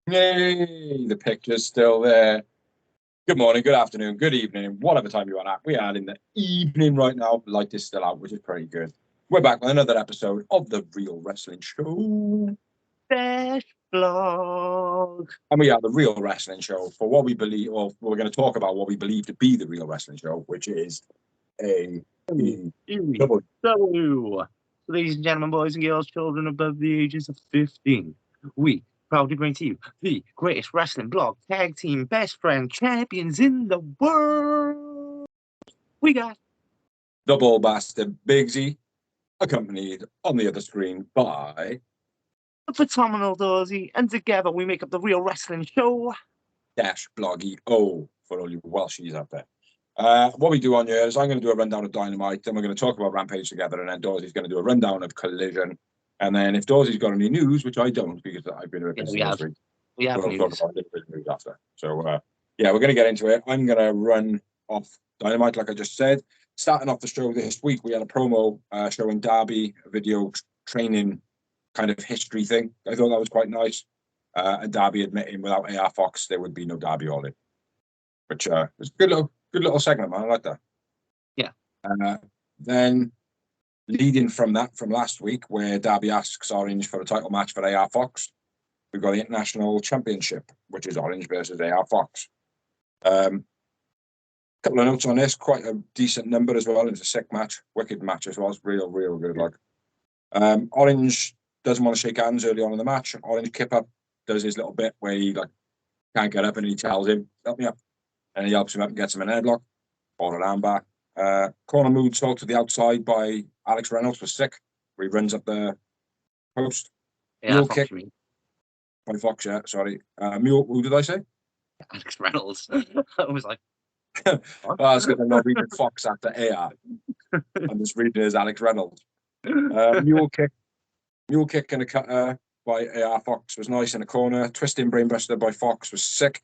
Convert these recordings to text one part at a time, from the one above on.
Yay! The picture's still there. Good morning, good afternoon, good evening, whatever time you are at. We are in the evening right now. The light is still out, which is pretty good. We're back with another episode of The Real Wrestling Show. Dash Vlog. And we are The Real Wrestling Show for what we believe, or we're going to talk about what we believe to be The Real Wrestling Show, which is a double. So, ladies and gentlemen, boys and girls, children above the ages of 15, we proudly bring to you the greatest wrestling blog, tag team, best friend, champions in the world. We got Double Bastard Big Z, accompanied on the other screen by the phenomenal Dorsey, and together we make up the Real Wrestling Show. Dash Bloggy O for all you Welshies out there. What we do on here is I'm going to do a rundown of Dynamite, then we're going to talk about Rampage together, and then Dorsey's going to do a rundown of Collision. And then if Dorsey's got any news, which I don't because I've been a bit busy this week, we'll talk about a little bit of news after. So, yeah, we're going to get into it. I'm going to run off Dynamite, like I just said. Starting off the show this week, we had a promo showing Darby, a video training kind of history thing. I thought that was quite nice. And Darby admitting without AR Fox, there would be no Darby Allin, which was a good little segment, man. I like that. Yeah. Then leading from that, from last week, where Darby asks Orange for a title match for AR Fox, we've got the International Championship, which is Orange versus AR Fox. Couple of notes on this, quite a decent number as well. It's a sick match, wicked match as well. It's real good. Like, Orange doesn't want to shake hands early on in the match. Orange Kip Up does his little bit where he like can't get up, and he tells him, "Help me up," and he helps him up and gets him an headlock or an armbar. Corner moonsault to the outside by Alex Reynolds was sick, where he runs up the post. Yeah, Mule Fox, kick by Fox, yeah, sorry. Mule, who did I say? Alex Reynolds. I was like, I was going to not read Fox after AR. I'm just reading it as Alex Reynolds. Mule kick and a cutter by AR Fox was nice in the corner. Twisting brainbuster by Fox was sick.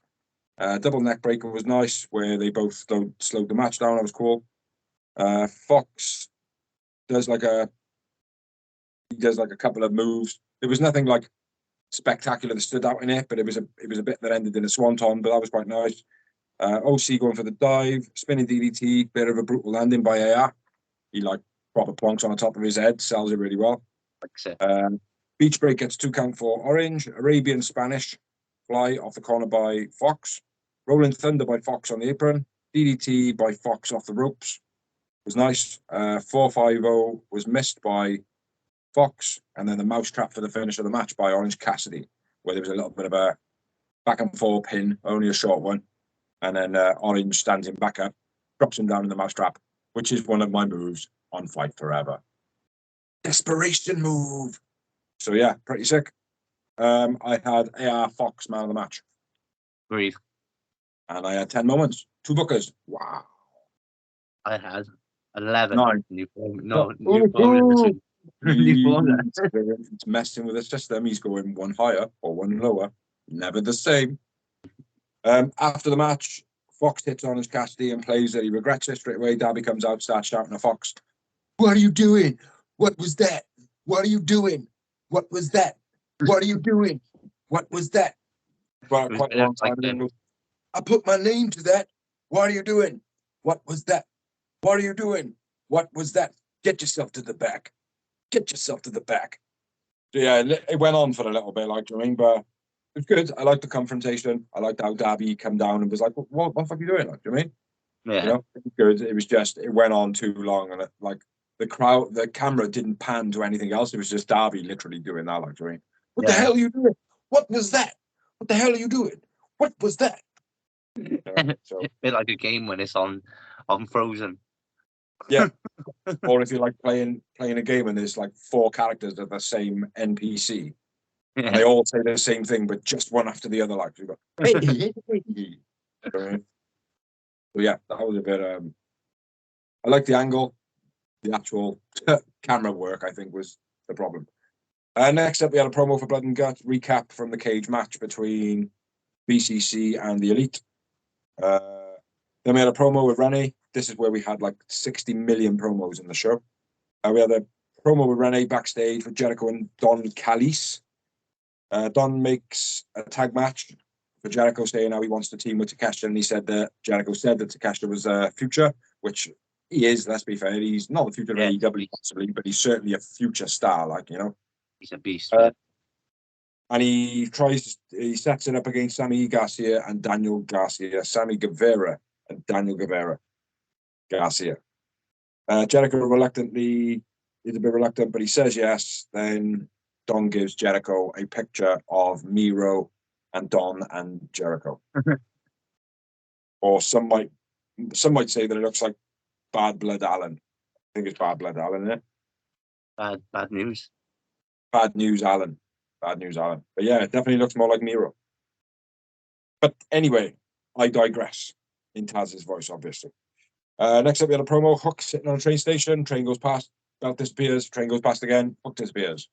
Double neck breaker was nice, where they both slowed the match down. That was cool. Fox does like a couple of moves. There was nothing like spectacular that stood out in it, but it was a bit that ended in a swanton, but that was quite nice. OC going for the dive, spinning DDT, bit of a brutal landing by AR. He like proper plonks on the top of his head, sells it really well. Beach break gets 2 count for Orange. Arabian Spanish fly off the corner by Fox. Rolling Thunder by Fox on the apron. DDT by Fox off the ropes was nice. 450 was missed by Fox, and then the mousetrap for the finish of the match by Orange Cassidy, where there was a little bit of a back and forth pin, only a short one, and then Orange stands him back up, drops him down in the mousetrap, which is one of my moves on Fight Forever. Desperation move. So yeah, pretty sick. I had AR Fox man of the match. Breathe. And I had 10 moments. 2 bookers. Wow. I had 11. 9. New formula. It's messing with the system. He's going one higher or one lower. Never the same. After the match, Fox hits Orange Cassidy and plays that he regrets it straight away. Darby comes out, starts shouting at Fox. What are you doing? What was that? What are you doing? What was that? What are you doing? What was that? Well, quite a long time. I put my name to that. What are you doing? What was that? What are you doing? What was that? Get yourself to the back. Get yourself to the back. So yeah, it went on for a little bit, like, I mean, but it was good. I liked the confrontation. I liked how Darby came down and was like, what the fuck are you doing? Like, do you mean? Yeah. You know, it was good. It was just, it went on too long, and the camera didn't pan to anything else. It was just Darby literally doing that, like, do you mean? What the hell are you doing? What was that? What the hell are you doing? What was that? So. A bit like a game when it's on Frozen. Yeah. Or if you're like playing a game and there's like 4 characters of the same NPC, and they all say the same thing, but just one after the other. Like, you go, hey. So yeah, that was a bit. I like the angle. The actual camera work, I think, was the problem. Next up, we had a promo for Blood and Guts recap from the cage match between BCC and the Elite. Then we had a promo with Renee. This is where we had like 60 million promos in the show. We had a promo with Renee backstage with Jericho and Don Callis. Don makes a tag match for Jericho, saying how he wants to team with Takeshita, and he said that Jericho said that Takeshita was a future, which he is. Let's be fair, he's not the future of AEW possibly, but he's certainly a future star. Like, you know, he's a beast. And he sets it up against Sammy Garcia and Daniel Garcia, Sammy Guevara and Daniel Guevara Garcia. Jericho reluctantly is a bit reluctant, but he says yes. Then Don gives Jericho a picture of Miro and Don and Jericho. Or some might say that it looks like Bad Blood Allen. I think it's Bad Blood Allen, isn't it? Bad news. Bad News Allen. Bad News Allen. But yeah, it definitely looks more like Miro. But anyway, I digress in Taz's voice, obviously. Next up, we had a promo. Hook sitting on a train station. Train goes past. Belt disappears. Train goes past again. Hook disappears.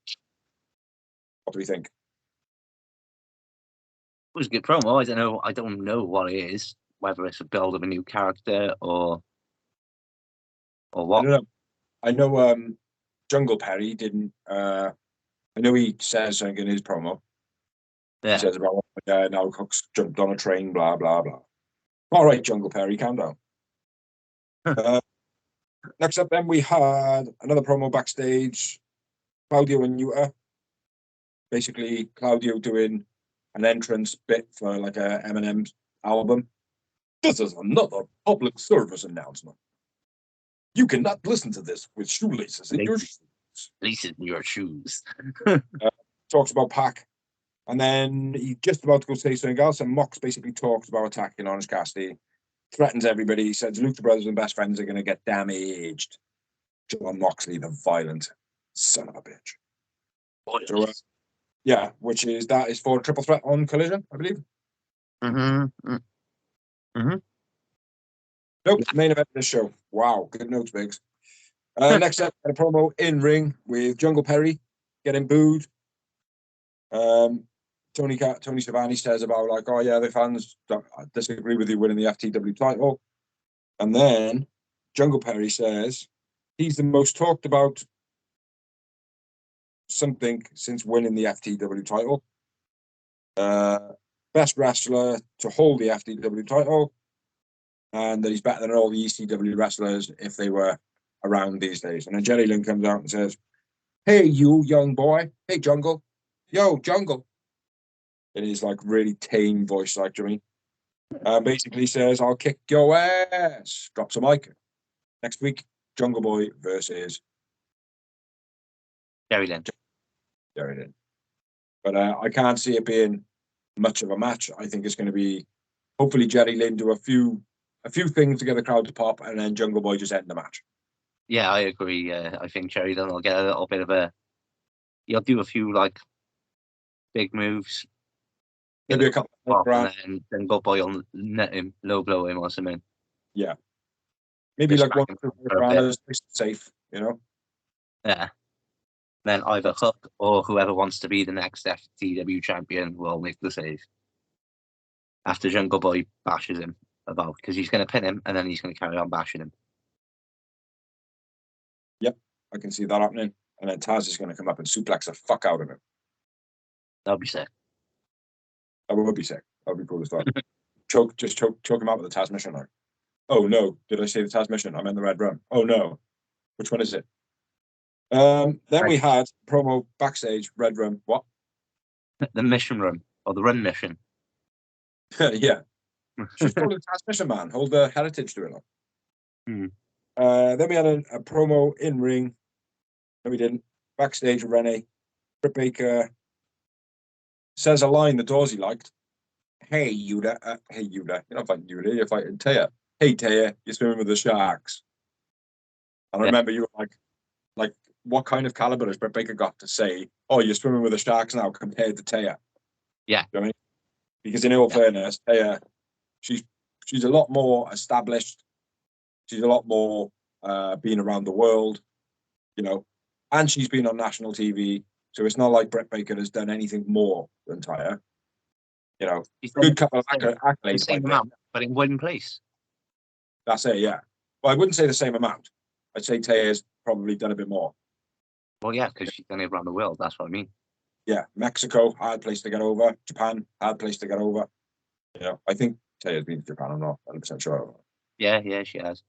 What do we think? It was a good promo. I don't know what it is. Whether it's a build of a new character or what. I don't know. I know Jungle Perry didn't. I know he says something in his promo. Yeah. He says about now Hook's jumped on a train. Blah blah blah. All right, Jungle Perry, calm down. Next up, then we had another promo backstage. Claudio and Yuta. Basically, Claudio doing an entrance bit for like a Eminem album. This is another public service announcement. You cannot listen to this with shoelaces in your shoes. Laces in your shoes. Talks about Pac. And then he's just about to go say something else. And Mox basically talks about attacking Orange Cassidy. Threatens everybody. He says Lucha Brothers and Best Friends are going to get damaged. John Moxley, the violent son of a bitch. So, yeah, which is that is for Triple Threat on Collision, I believe. Nope, main event of the show. Wow, good notes, Biggs. Next up, a promo in ring with Jungle Perry getting booed. Tony Schiavone says about like, oh yeah, the fans disagree with you winning the FTW title, and then Jungle Perry says he's the most talked about something since winning the FTW title. Best wrestler to hold the FTW title, and that he's better than all the ECW wrestlers if they were around these days. And then Jerry Lynn comes out and says, hey, you young boy. Hey, Jungle. Yo, Jungle. In his like really tame voice, like, do you mean? Basically says, I'll kick your ass. Drops a mic. Next week, Jungle Boy versus Jerry Lynn. Jerry Lynn. But I can't see it being much of a match. I think it's going to be hopefully Jerry Lynn do a few things to get the crowd to pop, and then Jungle Boy just end the match. Yeah, I agree. I think Jerry Lynn will get a little bit of he'll do a few like big moves. Maybe a couple of and then Jungle Boy will net him, low blow him or something. Yeah. Maybe Just like one of safe, you know? Yeah. Then either Hook or whoever wants to be the next FTW champion will make the save. After Jungle Boy bashes him about, because he's going to pin him and then he's going to carry on bashing him. Yep, I can see that happening. And then Taz is going to come up and suplex the fuck out of him. That'll be sick. That would be sick. That would be cool as well. choke him out with the Taz mission. Like, oh no, did I say the Taz mission? I meant the Red Rum. Oh no, which one is it? Then we had promo backstage. Red Rum. What? The mission room or the run mission. Yeah, just call it Taz mission, man. Hold the heritage to it. Like. Then we had a promo in ring. No, we didn't. Backstage with Renee. Britt Baker says a line that Dorsey liked. Hey, Yuta. Hey, Yuta. You're not fighting Yuta. You're fighting Taya. Hey, Taya. You're swimming with the sharks. And I remember you were like, what kind of caliber has Britt Baker got to say, oh, you're swimming with the sharks now compared to Taya? Yeah. You know what I mean? Because in all fairness, Taya, she's a lot more established. She's a lot more been around the world, you know, and she's been on national TV. So it's not like Britt Baker has done anything more than Taya. You know, good couple of accolades. The same amount, but in one place. That's it, yeah. Well, I wouldn't say the same amount. I'd say Taya's probably done a bit more. Well, yeah, because she's done it around the world. That's what I mean. yeah, Mexico, hard place to get over. Japan, hard place to get over. You know, I think Taya's been to Japan. I'm not 100% sure. Yeah, she has.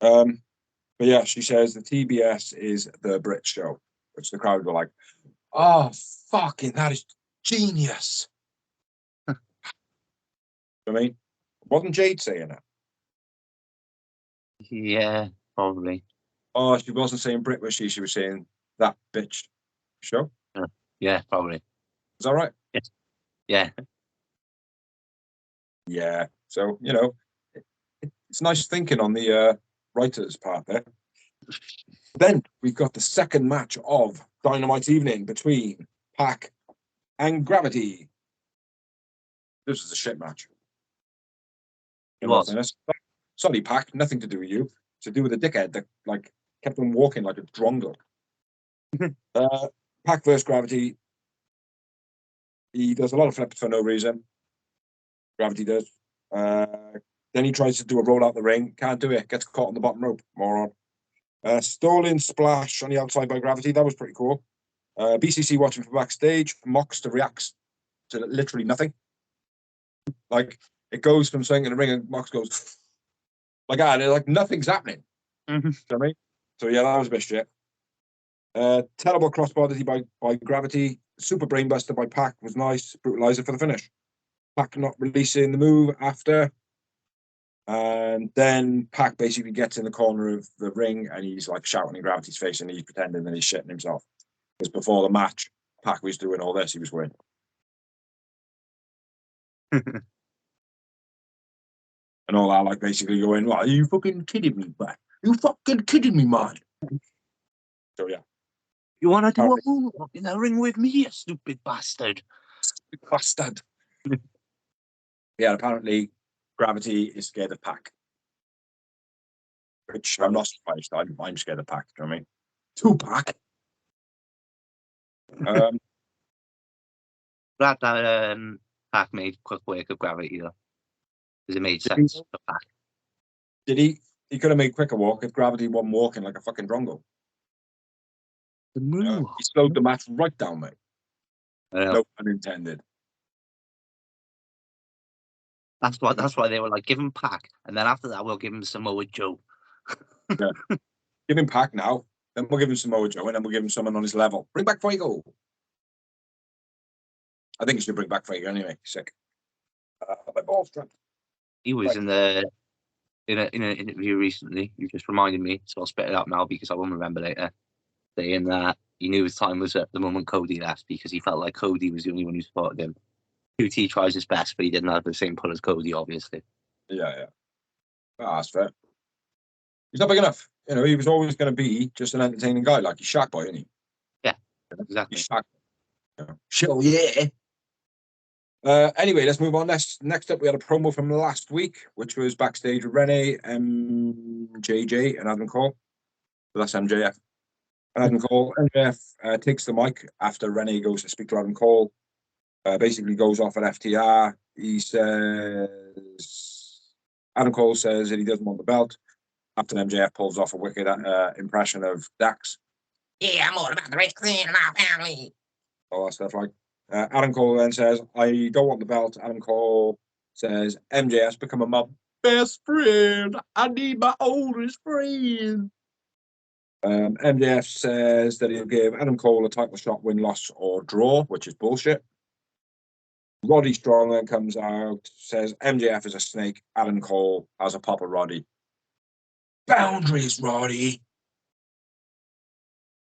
But yeah, she says the TBS is the Brit show, which the crowd were like, "Oh, fucking, that is genius." I mean, wasn't Jade saying it? Yeah, probably. Oh, she wasn't saying Brit, was she? She was saying that bitch show. Yeah, probably. Is that right? Yes. Yeah. Yeah. So, you know, it's nice thinking on the writer's part there. Then we've got the second match of Dynamite evening between Pac and Gravity. This is a shit match. It was. Sorry, Pac, nothing to do with you. It's to do with the dickhead that like kept on walking like a drongo. Pac versus Gravity. He does a lot of flips for no reason. Gravity does. Then he tries to do a roll out the ring. Can't do it. Gets caught on the bottom rope. Moron. Stolen splash on the outside by Gravity. That was pretty cool. BCC watching from backstage. Moxter reacts to literally nothing. Like, it goes from something in the ring and Mox goes like that. And like nothing's happening. Mm-hmm. You know what I mean? So yeah, that was a bit shit. Terrible crossbody by Gravity. Super brainbuster by Pac was nice. Brutalizer for the finish. Pac not releasing the move after. And then Pac basically gets in the corner of the ring and he's like shouting in Gravity's face and he's pretending that he's shitting himself. Because before the match, Pac was doing all this, he was winning. And all that, like basically going, "What, are you fucking kidding me, man? You fucking kidding me, man?" So yeah. You want to do a moonwalk in the ring with me, you stupid bastard? Stupid bastard. Yeah, apparently Gravity is scared of Pac. Which I'm not surprised. I'm scared of Pac, do you know what I mean? Tupac. Glad that Pac made quick work of Gravity, though. Because it made sense for Pac. Did he? He could have made quicker walk if Gravity wasn't walking like a fucking drongo. The moonwalk. He slowed the match right down, mate. No pun intended. That's why they were like, give him Pac, and then after that we'll give him Samoa Joe. Yeah. Give him Pac now, then we'll give him Samoa Joe, and then we'll give him someone on his level. Bring back Fuego. I think he should bring back Fuego anyway. Sick. My balls trapped. He was in an interview recently. You just reminded me, so I'll spit it out now because I won't remember later. Saying that he knew his time was up the moment Cody left because he felt like Cody was the only one who supported him. QT tries his best, but he didn't have the same pull as Cody, obviously. Yeah. That's fair. He's not big enough. You know, he was always going to be just an entertaining guy, like he's Shaq Boy, isn't he? Yeah, exactly. He's Shaq. Sure, yeah. Anyway, let's move on. Next up, we had a promo from last week, which was backstage with Renee, JJ, and Adam Cole. So that's MJF. And Adam Cole, MJF takes the mic after Renee goes to speak to Adam Cole. Basically goes off at FTR. He says, Adam Cole says that he doesn't want the belt. After MJF pulls off a wicked impression of Dax. Yeah, I'm all about the rich clean in my family. All that stuff like. Adam Cole then says, I don't want the belt. Adam Cole says, MJF's become my best friend. I need my oldest friend. MJF says that he'll give Adam Cole a title shot, win, loss, or draw, which is bullshit. Roddy Strong then comes out, says MJF is a snake. Adam Cole has a pop of Roddy. Boundaries, Roddy.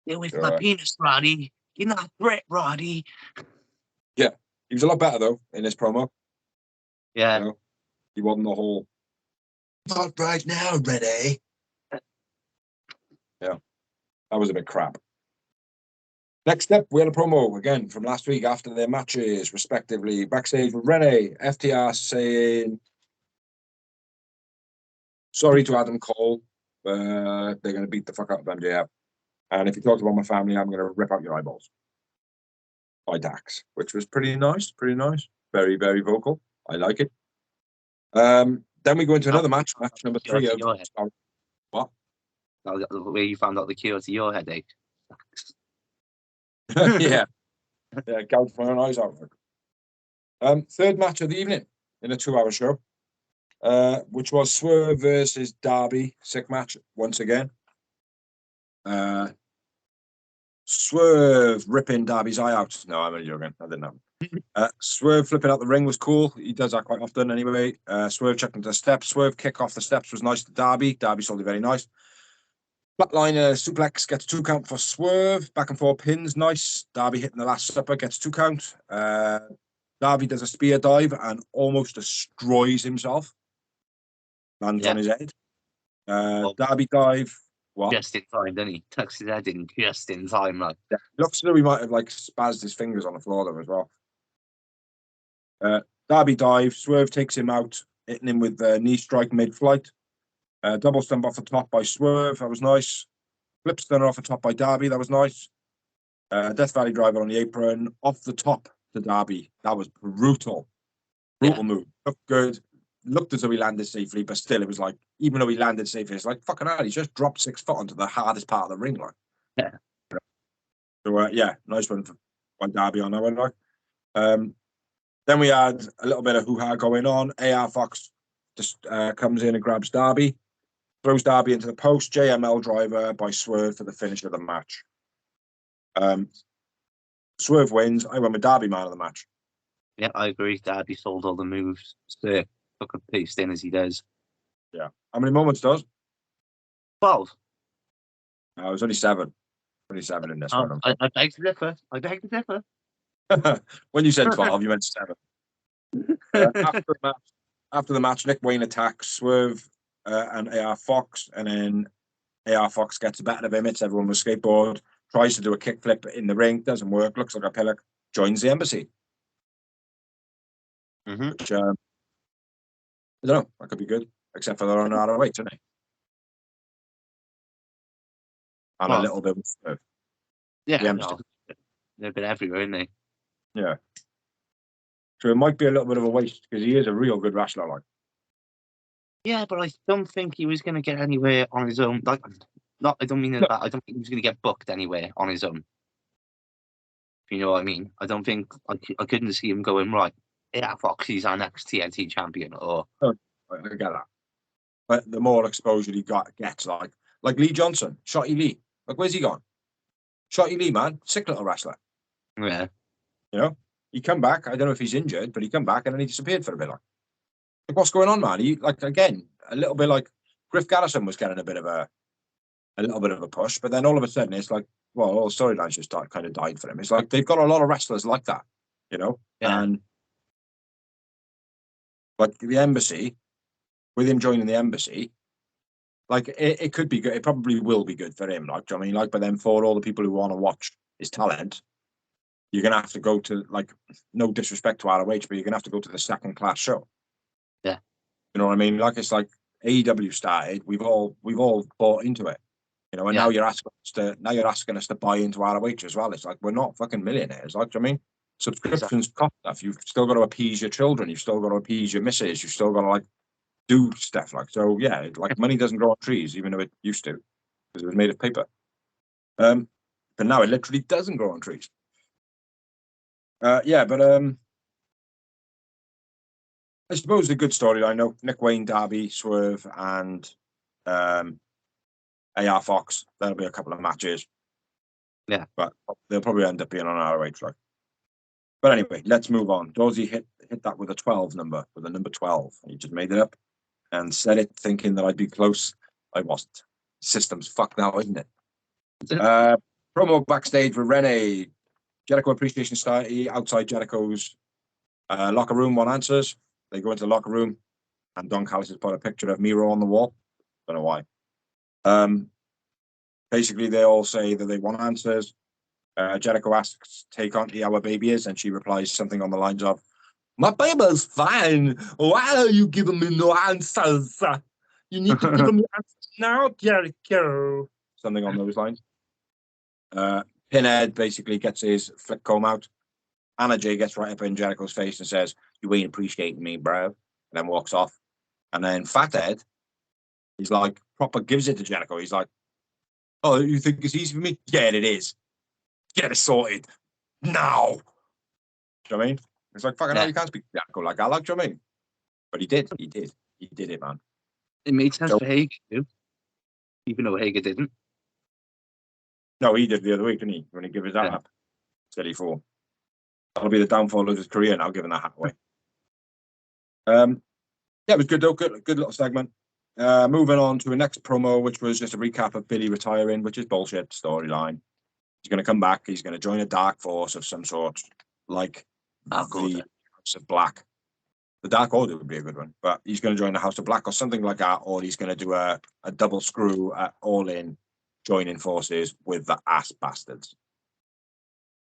Get away from my penis, Roddy. You're not a threat, Roddy. Yeah, he was a lot better though in this promo. Yeah, you know, he wasn't the whole. Not right now, Renee. Yeah, that was a bit crap. Next up, we had a promo again from last week after their matches, respectively. Backstage with Renee, FTR saying, sorry to Adam Cole, they're going to beat the fuck out of MJF. And if you talk about my family, I'm going to rip out your eyeballs. By Dax, which was pretty nice. Very, very vocal. I like it. Then we go into another match number 3 of what? Where you found out the cure to your headache. Yeah. Yeah, gouged my own eyes out. Third match of the evening in a 2-hour show, which was Swerve versus Darby. Sick match once again. Swerve ripping Darby's eye out. No, I'm only joking. I didn't know. Swerve flipping out the ring was cool. He does that quite often anyway. Swerve checking to the steps. Swerve kick off the steps was nice to Darby. Darby sold it very nice. Flatliner suplex gets 2 count for Swerve. Back and forth pins, nice. Darby hitting the last supper gets 2 count. Darby does a spear dive and almost destroys himself. Lands on his head. Darby dive. What? Just in time, didn't he? Tucks his head in just in time, like. Yeah, looks as though he might have like spazzed his fingers on the floor there as well. Darby dive. Swerve takes him out, hitting him with the knee strike mid-flight. Double stump off the top by Swerve. That was nice. Flip stunner off the top by Darby. That was nice. Death Valley driver on the apron. Off the top to Darby. That was brutal. Brutal move. Looked good. Looked as though he landed safely, but still, it was like, even though he landed safely, it's like, fucking hell, he just dropped 6 foot onto the hardest part of the ring. Like. Yeah. So, nice one for Darby on that one. Like. Then we had a little bit of hoo-ha going on. AR Fox just comes in and grabs Darby. Throws Darby into the post. JML driver by Swerve for the finish of the match. Swerve wins. I went with Darby man of the match. Yeah, I agree. Darby sold all the moves. Still, fucking paced in as he does. Yeah. How many moments does? 12. It was only 7. Only 7 in this one. I beg to differ. I beg to differ. When you said 12, you meant 7. After the match, Nick Wayne attacks Swerve and AR Fox, and then AR Fox gets the better of him. Hits everyone with skateboard. Tries to do a kickflip in the ring. Doesn't work. Looks like a pillock. Joins the embassy. Which, I don't know. That could be good. Except for they're on ROH, isn't it? And a little bit with Swerve. Yeah, they're a bit everywhere, aren't they? Yeah. So it might be a little bit of a waste because he is a real good wrestler. Like. Yeah, but I don't think he was going to get anywhere on his own. Like, I don't mean that. I don't think he was going to get booked anywhere on his own. If you know what I mean. I don't think I couldn't see him going right. Yeah, Fox, he's our next TNT champion. Or I get that. But the more exposure he gets, like Lee Johnson, Shotty Lee. Like, where's he gone? Shotty Lee, man, sick little wrestler. Yeah. You know, he come back. I don't know if he's injured, but he come back and then he disappeared for a bit. Like what's going on, man? He again a little bit like Griff Garrison was getting a little bit of a push, but then all of a sudden it's like, well, all the storylines just kind of died for him. It's like they've got a lot of wrestlers like that, you know, and like the embassy, with him joining the embassy, like it could be good. It probably will be good for him. Like, do you know what I mean? Like, but then for all the people who want to watch his talent, you're gonna have to go to, like, no disrespect to ROH, but you're gonna have to go to the second class show. Yeah, you know what I mean? Like, it's like AEW started. We've all bought into it, you know. And now you're asking us to buy into ROH as well. It's like we're not fucking millionaires. Like, do you know what I mean? Subscriptions cost stuff. You've still got to appease your children. You've still got to appease your missus. You've still got to like do stuff like so. Yeah, like money doesn't grow on trees, even though it used to, because it was made of paper. But now it literally doesn't grow on trees. But I suppose the good storyline, though, Nick Wayne, Darby, Swerve, and AR Fox. That'll be a couple of matches. Yeah, but they'll probably end up being on ROH. Like. But anyway, let's move on. Dorsey hit that with a 12 number, with a number 12. He just made it up and said it thinking that I'd be close. I wasn't. System's fucked now, isn't it? Promo backstage with Renee. Jericho Appreciation Society outside Jericho's locker room. One answers. They go into the locker room, and Don Callis has put a picture of Miro on the wall. Don't know why. Basically, they all say that they want answers. Jericho asks Tay Conti how her baby is, and she replies something on the lines of, "My baby's fine. Why are you giving me no answers? You need to give me answers now, Jericho." Something on those lines. Pinhead basically gets his flip comb out. Anna Jay gets right up in Jericho's face and says, "You ain't appreciating me, bro," and then walks off. And then Fathead, he's like, proper gives it to Jericho. He's like, "Oh, you think it's easy for me? Yeah, it is. Get it sorted." now. Do you know what I mean? It's like, fucking hell, Yeah. you can't speak Yakko like that, like, do you know what I mean? But he did it, man. It made sense So- for Hager too, even though Hager didn't. No, he did the other week, didn't he? When he gave his hat Yeah. up. Said he fall. That'll be the downfall of his career now, giving that hat away. Yeah, it was good though. Good little segment. Moving on to the next promo, which was just a recap of Billy retiring, which is bullshit storyline. He's going to come back. He's going to join a dark force of some sort, like Dark the Order. House of Black. The Dark Order would be a good one, but he's going to join the House of Black or something like that, or he's going to do a double screw at All In, joining forces with the ass bastards,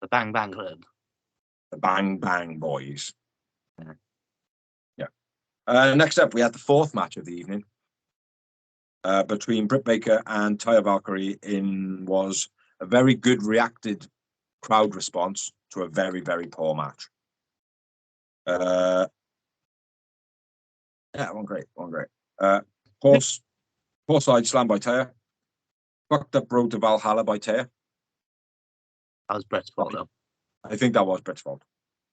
The Bang Bang Club. the Bang Bang Boys. Yeah. Next up, we had the fourth match of the evening between Britt Baker and Taya Valkyrie. Was a very good reacted crowd response to a very, very poor match. Yeah, one great. Horse side slam by Taya. Fucked up road to Valhalla by Taya. That was Brett's fault though. I think that was Britt's fault.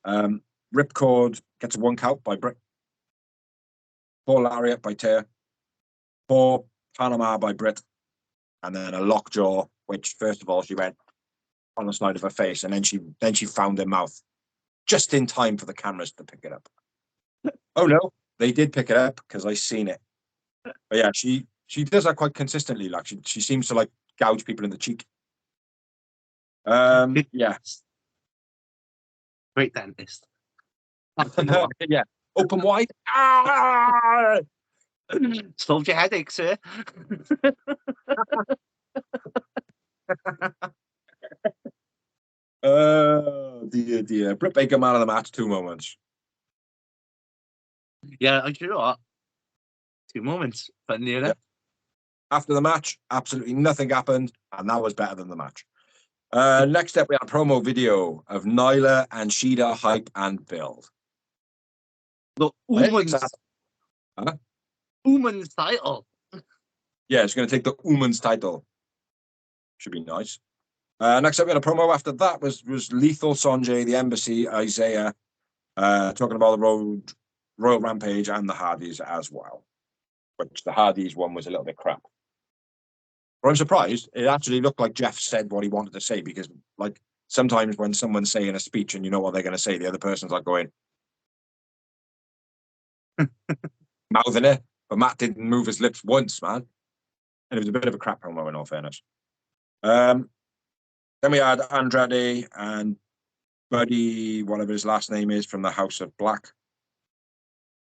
Ripcord gets a one count by Britt. Poor Lariat by Taya. Poor Panama by Britt. And then a lockjaw, which first of all she went on the side of her face, and then she found her mouth just in time for the cameras to pick it up. Oh no, they did pick it up because I seen it. But yeah, she does that quite consistently. Like she seems to like gouge people in the cheek. Yeah. Great dentist. Yeah. Open wide. Ah! Solved your headache, sir. Dear. Britt Baker, man of the match, 2 moments. Yeah, I do what? 2 moments, but nearly. Yeah. After the match, absolutely nothing happened, and that was better than the match. Next up, we had a promo video of Nyla and Shida hype and build. The Woman's title. Yeah, it's going to take the Woman's title. Should be nice. Next up, we had a promo after that was Lethal, Sonjay, the Embassy, Isaiah, talking about the Royal Rampage and the Hardys as well. Which the Hardys one was a little bit crap. But I'm surprised. It actually looked like Jeff said what he wanted to say, because like sometimes when someone's saying a speech and you know what they're going to say, the other person's like going mouthing it. But Matt didn't move his lips once, man. And it was a bit of a crap promo in all fairness. Then we had Andrade and Buddy, whatever his last name is, from the House of Black,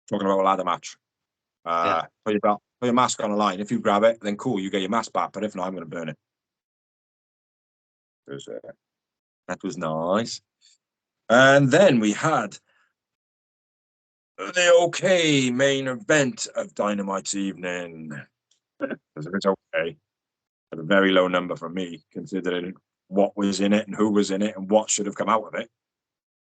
talking about a ladder match. Put your mask on the line. If you grab it, then cool, you get your mask back. But if not, I'm going to burn it. That was nice. And then we had the okay main event of Dynamite's evening. It's okay. At a very low number from me, considering what was in it and who was in it and what should have come out of it.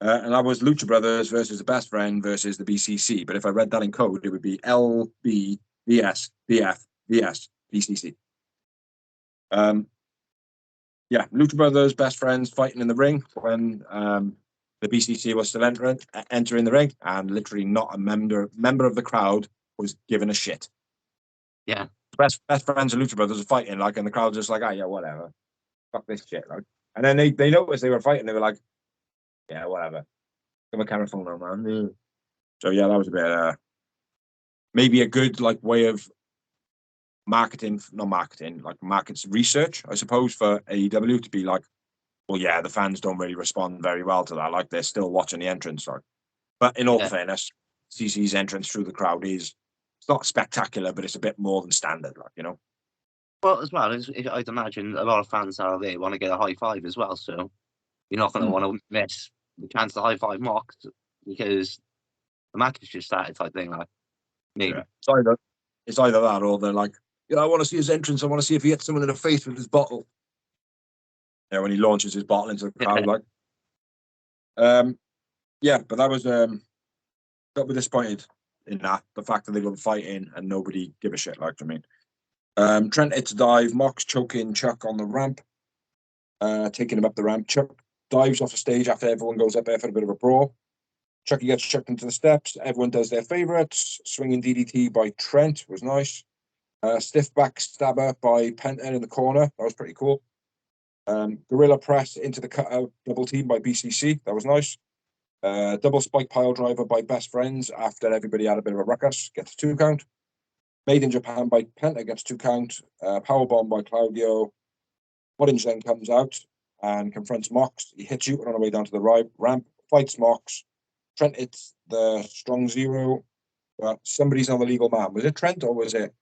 And that was Lucha Brothers versus the Best Friend versus the BCC. But if I read that in code, it would be LB, BS, BF, BS, BCC. Yeah, Lucha Brothers, Best Friends fighting in the ring when the BCC was still entering the ring, and literally not a member of the crowd was giving a shit. Yeah. Best Friends and Lucha Brothers are fighting, like, and the crowd's just like, ah, yeah, whatever. Fuck this shit, like. And then they noticed they were fighting, they were like, yeah, whatever. Give a camera phone on, man. So yeah, that was a bit maybe a good like way of market research, I suppose, for AEW to be like, well, yeah, the fans don't really respond very well to that. Like, they're still watching the entrance. Like. But in all fairness, CC's entrance through the crowd it's not spectacular, but it's a bit more than standard, like, you know. Well, as well, I'd imagine a lot of fans out there want to get a high five as well. So you're not going to want to miss the chance to high five Mox, because the match has just started, type thing. Like, maybe. Yeah. It's either that, or they're like, yeah, I want to see his entrance. I want to see if he hits someone in the face with his bottle. Yeah, when he launches his bottle into the crowd, like. Yeah, but that was got me disappointed in that, the fact that they were fighting and nobody give a shit, like, to me. Trent hits a dive, Mox choking Chuck on the ramp, taking him up the ramp. Chuck dives off the stage after everyone goes up there for a bit of a brawl. Chucky gets chucked into the steps. Everyone does their favourites. Swinging DDT by Trent was nice. Stiff back stabber by Penta in the corner. That was pretty cool. Gorilla press into the cutout double team by BCC. That was nice. Double spike pile driver by Best Friends after everybody had a bit of a ruckus. Gets a 2 count. Made in Japan by Penta gets 2 count. Power bomb by Claudio. Orange then comes out and confronts Mox. He hits you on the way down to the ramp. Fights Mox. Trent hits the strong 0. But somebody's on the legal man. Was it Trent or was it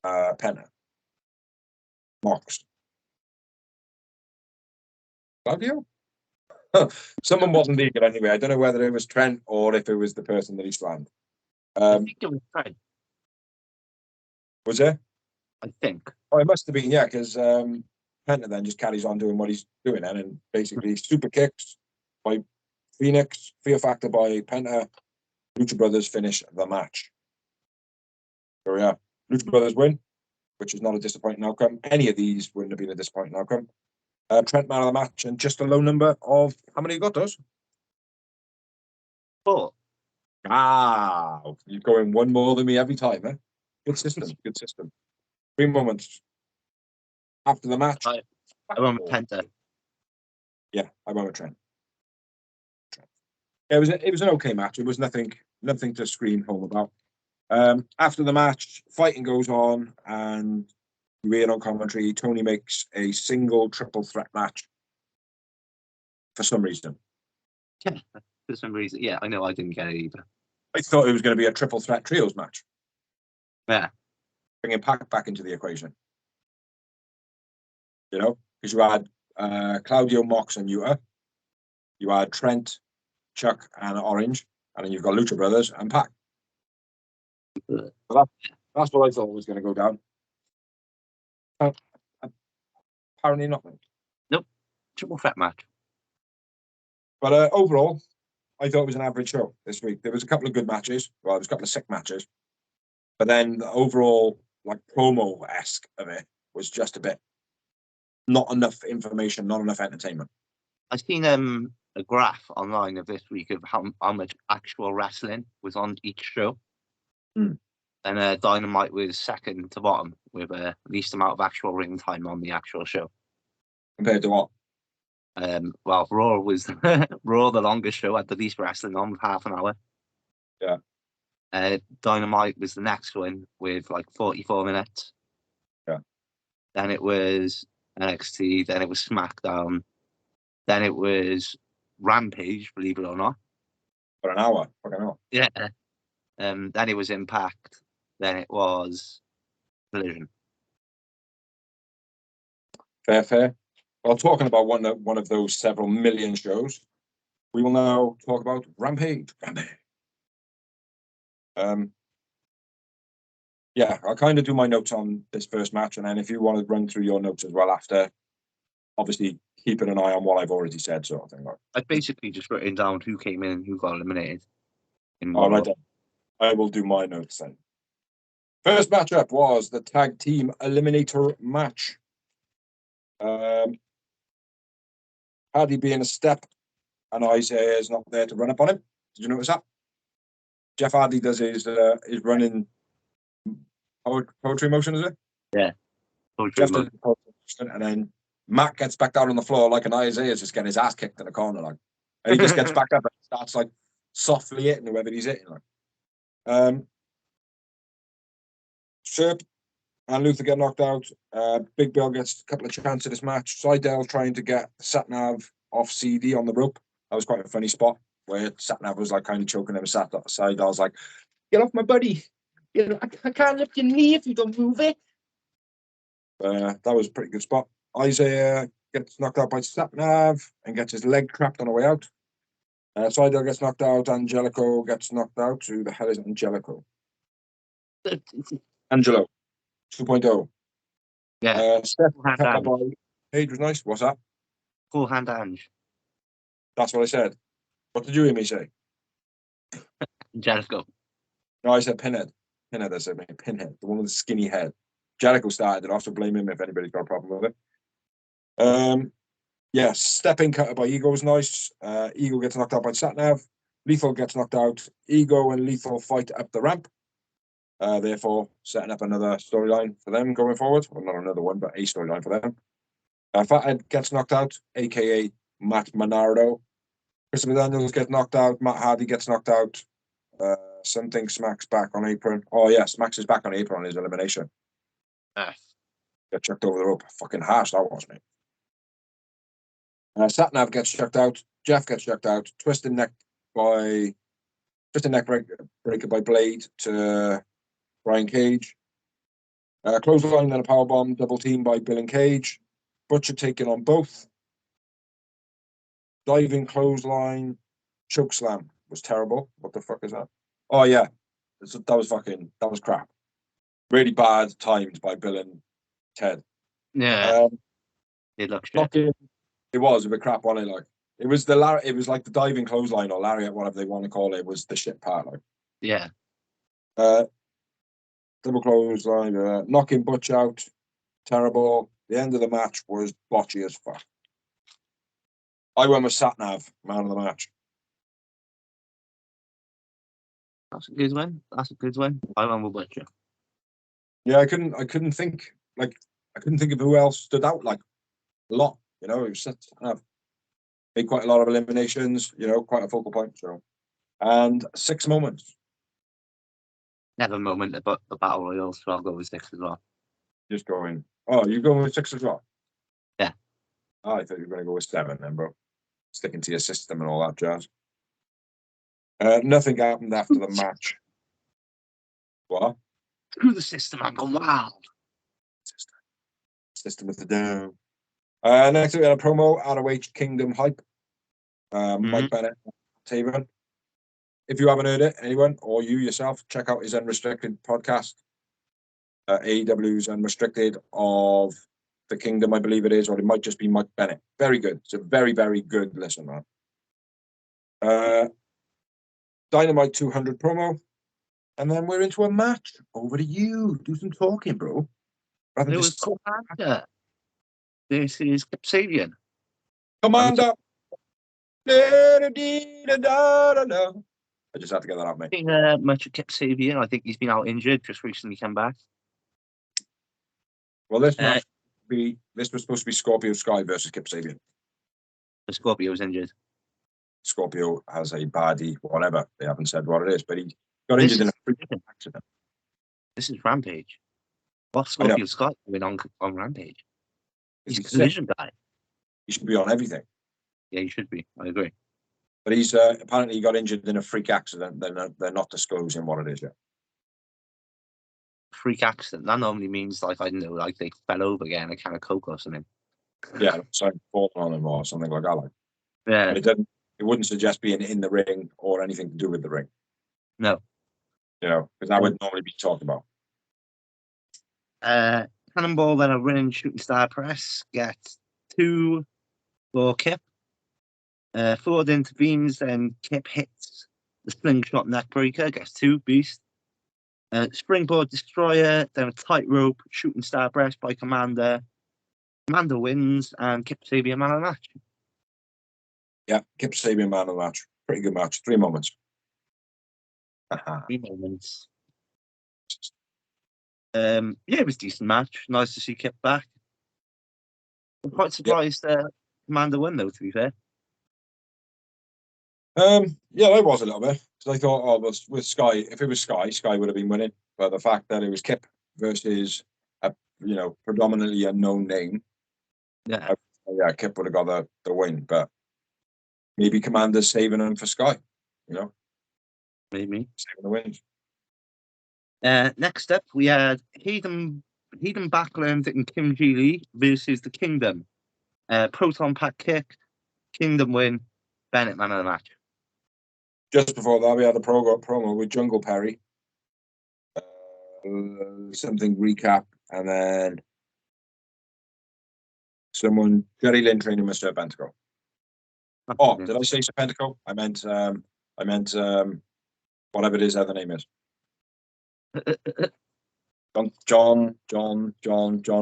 Penta? Mox. Claudio? Someone wasn't legal anyway. I don't know whether it was Trent or if it was the person that he slammed. I think it was Trent. Was it? I think. Oh, it must have been, yeah, because Penta then just carries on doing what he's doing then, and basically super kicks by Phoenix, Fear Factor by Penta. Lucha Brothers finish the match. So yeah, Lucha Brothers win, which is not a disappointing outcome. Any of these wouldn't have been a disappointing outcome. Trent man of the match, and just a low number of how many you got those? 4. Ah, you're going one more than me every time, eh? Good system, good system. 3 moments after the match. I went with Penta. Yeah, I went with Trent. It was an okay match. It was nothing to scream home about. After the match, fighting goes on, and you hear on commentary, Tony makes a single triple threat match for some reason. For some reason. Yeah, I know I didn't get it either. I thought it was going to be a triple threat trios match. Yeah. Bringing Pac back into the equation. You know, because you had Claudio, Mox, and Yuta. You had Trent, Chuck, and Orange, and then you've got Lucha Brothers and Pac. So that's what I thought was going to go down. Apparently nothing. Nope. Triple threat match. But overall, I thought it was an average show this week. There was a couple of good matches. Well, there was a couple of sick matches. But then the overall, like, promo-esque of it was just a bit not enough information, not enough entertainment. I've seen a graph online of this week of how much actual wrestling was on each show. And Dynamite was second to bottom with least amount of actual ring time on the actual show. Compared to what? Well, Raw was Raw, the longest show, had the least wrestling on with half an hour. Yeah. Dynamite was the next one with like 44 minutes. Yeah. Then it was NXT. Then it was SmackDown. Then it was Rampage, believe it or not. For an hour. Fucking hell. Yeah. Then it was Impact. Then it was Collision. Fair. Well, talking about one of those several million shows, we will now talk about Rampage. Yeah, I'll kind of do my notes on this first match, and then if you want to run through your notes as well after, obviously keeping an eye on what I've already said, sort of thing. I've basically just written down who came in and who got eliminated. All right, then. I will do my notes then. First matchup was the tag team eliminator match. Hardy being a step, and Isaiah is not there to run up on him. Did you notice that? Jeff Hardy does his running poetry motion, is it? Yeah. Jeff does the poetry motion, and then Matt gets back down on the floor like an Isaiah is just getting his ass kicked in the corner, like, and he just gets back up and starts like softly hitting whoever he's hitting, like. Serp and Luther get knocked out. Big Bill gets a couple of chances in this match. Seidel trying to get Satnav off CD on the rope. That was quite a funny spot where Satnav was like kind of choking him. Seidel's like, "Get off my buddy! I can't lift your knee if you don't move it." That was a pretty good spot. Isaiah gets knocked out by Satnav and gets his leg trapped on the way out. Seidel gets knocked out. Angelico gets knocked out. Who the hell is Angelico? Angelo 2.0. Yeah. Steph by Page was nice. What's that? Full hand Ange. That's what I said. What did you hear me say? Angelico. No, I said Pinhead. Pinhead, I said, mate. Pinhead, the one with the skinny head. Jericho started it off, so blame him if anybody's got a problem with it. Yes, stepping cutter by Ego was nice. Ego gets knocked out by Satnav. Lethal gets knocked out. Ego and Lethal fight up the ramp. Therefore, setting up another storyline for them going forward. Well, not another one, but a storyline for them. Fathead gets knocked out, aka Matt Menardo. Christopher Daniels gets knocked out. Matt Hardy gets knocked out. Something smacks back on apron. Oh, yeah, smacks his back on apron on his elimination. Ah. Got chucked over the rope. Fucking harsh that was, mate. Satnav gets chucked out. Jeff gets chucked out. Twisted neck breaker by Blade to Brian Cage. Clothesline, then a powerbomb, double team by Bill and Cage. Butcher taking on both. Diving clothesline, choke slam was terrible. What the fuck is that? Oh yeah, that was crap. Really bad timed by Bill and Ted. Yeah, it looks shit. It was a bit crap on it. Like it was like the diving clothesline or lariat, whatever they want to call it, was the shit part. Like Yeah. Double clothesline, knocking Butch out, terrible. The end of the match was botchy as fuck. I went with Satnav, man of the match. That's a good one. That's a good one. I went with Butcher. Yeah, I couldn't think of who else stood out like a lot. You know, it was Satnav. Made quite a lot of eliminations. You know, quite a focal point. So, and 6 moments. Never moment about the battle royals, so I'll go with 6 as well. Just going. Oh, you going with 6 as well? Yeah. Oh, I thought you were going to go with 7 then, bro. Sticking to your system and all that jazz. Nothing happened after the match. What? Screw the system, I'm going wild. System of the down. Next we had a promo, ROH Kingdom Hype. Mike Bennett, Taven. If you haven't heard it, anyone, or you yourself, check out his Unrestricted podcast. AEW's Unrestricted of the Kingdom, I believe it is, or it might just be Mike Bennett. Very good. It's a very, very good listen, man. Dynamite 200 promo. And then we're into a match. Over to you. Do some talking, bro. It was Commander. This is Sabian. Commander. I just had to get that out, mate. Much of Kip Sabian. I think he's been out injured, just recently come back. Well, this match this was supposed to be Scorpio Sky versus Kip Sabian. The Scorpio was injured. Scorpio has a baddie, whatever. They haven't said what it is, but he got injured in a freaking accident. This is Rampage. What's Scorpio Sky doing on Rampage? He's a collision guy. He should be on everything. Yeah, he should be. I agree. But he's apparently he got injured in a freak accident. They're not disclosing what it is yet. Freak accident. That normally means like I don't know, like they fell over again, a can of Coke or something. Yeah, something falling on him or something like that. Like, yeah, but it wouldn't suggest being in the ring or anything to do with the ring. No, you know, because that would normally be talked about. Cannonball, then a running shooting star press, gets 2 for Kip. Ford intervenes, then Kip hits the slingshot neckbreaker, gets 2, beast. Springboard destroyer, then a tightrope shooting star press by Commander. Commander wins, and Kip Sabian man of the match. Yeah, Kip Sabian man of the match. Pretty good match. 3 moments. 3 moments. Yeah, it was a decent match. Nice to see Kip back. I'm quite surprised Commander won, though, to be fair. Yeah, I was a little bit. Because I thought, oh, with Sky, if it was Sky, Sky would have been winning. But the fact that it was Kip versus a predominantly unknown name, yeah, Kip would have got the win. But maybe Commander's saving him for Sky. Maybe saving the wins. Next up, we had Hayden Backlund and Kim Ji Lee versus the Kingdom. Proton Pack kick, Kingdom win, Bennett man of the match. Just before that, we had a promo with Jungle Perry. Something recap, and then someone, Jerry Lynn training Mr. Pentacle. Oh, did I say Pentacle? I meant whatever it is, how the name is. John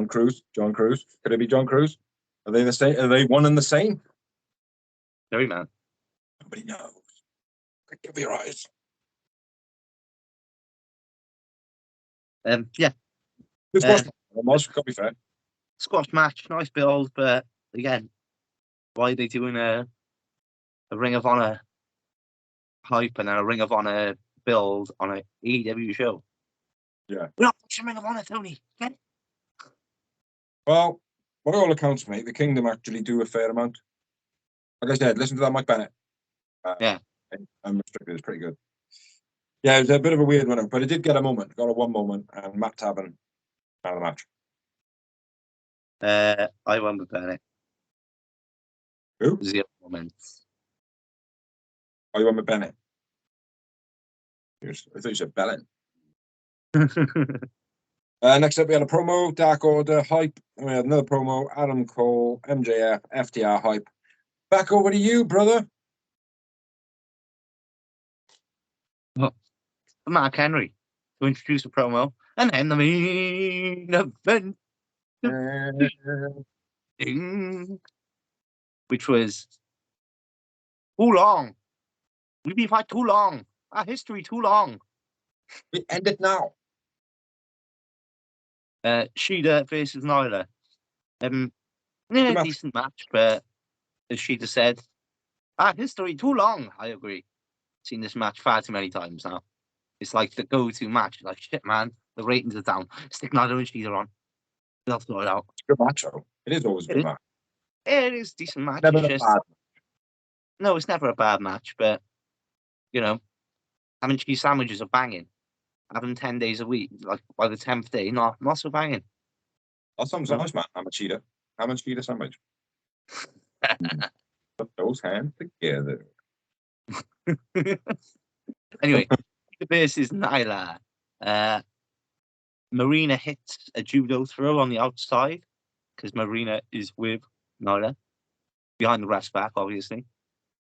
Cruz. John Cruz. Could it be John Cruz? Are they the same? Are they one and the same? Sorry, man. Nobody knows. Give your eyes. Yeah, Good squash match, almost, got to be fair. squash match, nice build, but again, why are they doing a Ring of Honor hype and a Ring of Honor build on an AEW show? Yeah. We're not watching Ring of Honor, Tony. Get it? Well, by all accounts, mate, the Kingdom actually do a fair amount. Like I said, listen to that Mike Bennett. Yeah. Unrestricted is pretty good. Yeah, it was a bit of a weird one, but it did get a moment. Got a one moment, and Matt Taven out of the match. I won with Bennett. Who? 0 moments. Oh, you went with Bennett. I thought you said Bellin. Next up, we had a promo, Dark Order, Hype. And we had another promo, Adam Cole, MJF, FTR, Hype. Back over to you, brother. Mark Henry to introduce a promo, and then the main event, which was too long. We've been fighting too long. Our history too long. We end it now. Shida versus Nyla. Good match. Decent match, but as Shida said, our history too long. I agree. Seen this match far too many times now. It's like the go-to match. Like, shit, man, the ratings are down. Stick Nyla and Shida on. They'll sort it out. It's a good match, though. It is always a good match. It is a decent match. Never It's a just bad. no, it's never a bad match, but you know, having cheese sandwiches are banging. Having 10 days a week, like by the 10th day, not so banging. That sounds nice, man. I'm a cheetah. I'm a cheetah sandwich. Put those hands together. Anyway, versus Nyla. Marina hits a judo throw on the outside because Marina is with Nyla behind the ref's back, obviously.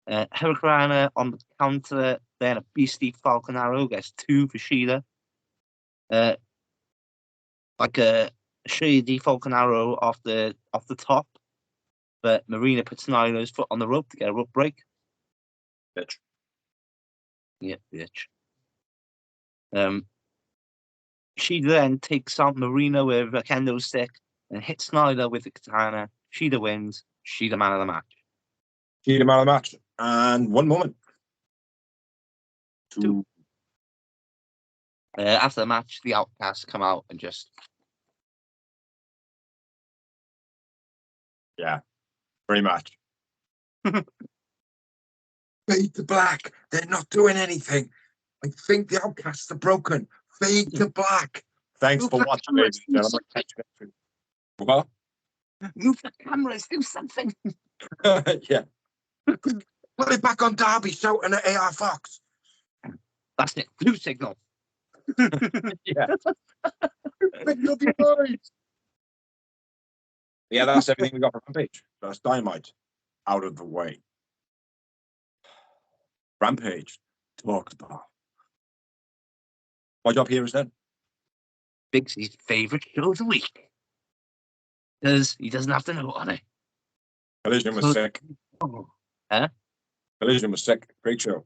Hurricane on the counter, then a beastly Falcon Arrow gets 2 for Sheila. Like a shady Falcon Arrow off the top, but Marina puts Nyla's foot on the rope to get a rope break. Bitch. Yeah, bitch. She then takes out Marina with a kendo stick and hits Nyla with the katana. Sheila wins. She's the man of the match. Cheetah man of the match. And one moment. Two. After the match, the Outcasts come out and just... Yeah, pretty much. Fade to black. They're not doing anything. I think the Outcasts are broken. Fade to black. Thanks Move for the watching, cameras, ladies and do gentlemen. What? Move the cameras, do something. Yeah. Put it back on Derby shouting at AR Fox. That's it. Blue signal. Yeah. Yeah, that's everything we got for Rampage. That's Dynamite out of the way. Rampage talked about. My job here is done. Big C's favourite show of the week. Because he doesn't have to know on it. Collision was sick. Oh. Huh? Collision was sick. Great show.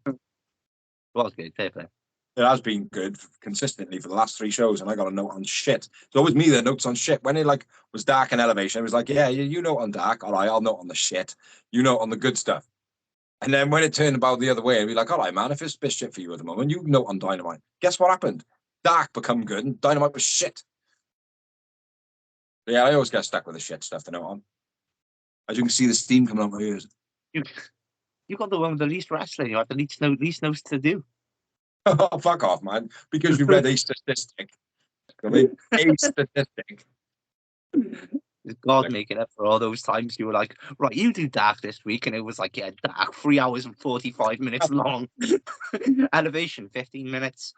Well, it's good. Fair play. It has been good consistently for the last 3 shows, and I got a note on shit. It's always me that notes on shit. When it like was Dark and Elevation, it was like, yeah, you note on Dark. All right, I'll note on the shit. You note on the good stuff. And then when it turned about the other way, I'd be like, all right, man, if it's bit shit for you at the moment, you note on Dynamite. Guess what happened? Dark become good, and Dynamite was shit. Yeah, I always get stuck with the shit stuff to note on. As you can see, the steam coming out my ears. You got the one with the least wrestling. You have the least notes to do. Oh, fuck off, man. Because you read a statistic. I mean, a statistic. Is God making up for all those times you were like, right, you do Dark this week, and it was like, yeah, Dark, 3 hours and 45 minutes long. Elevation, 15 minutes.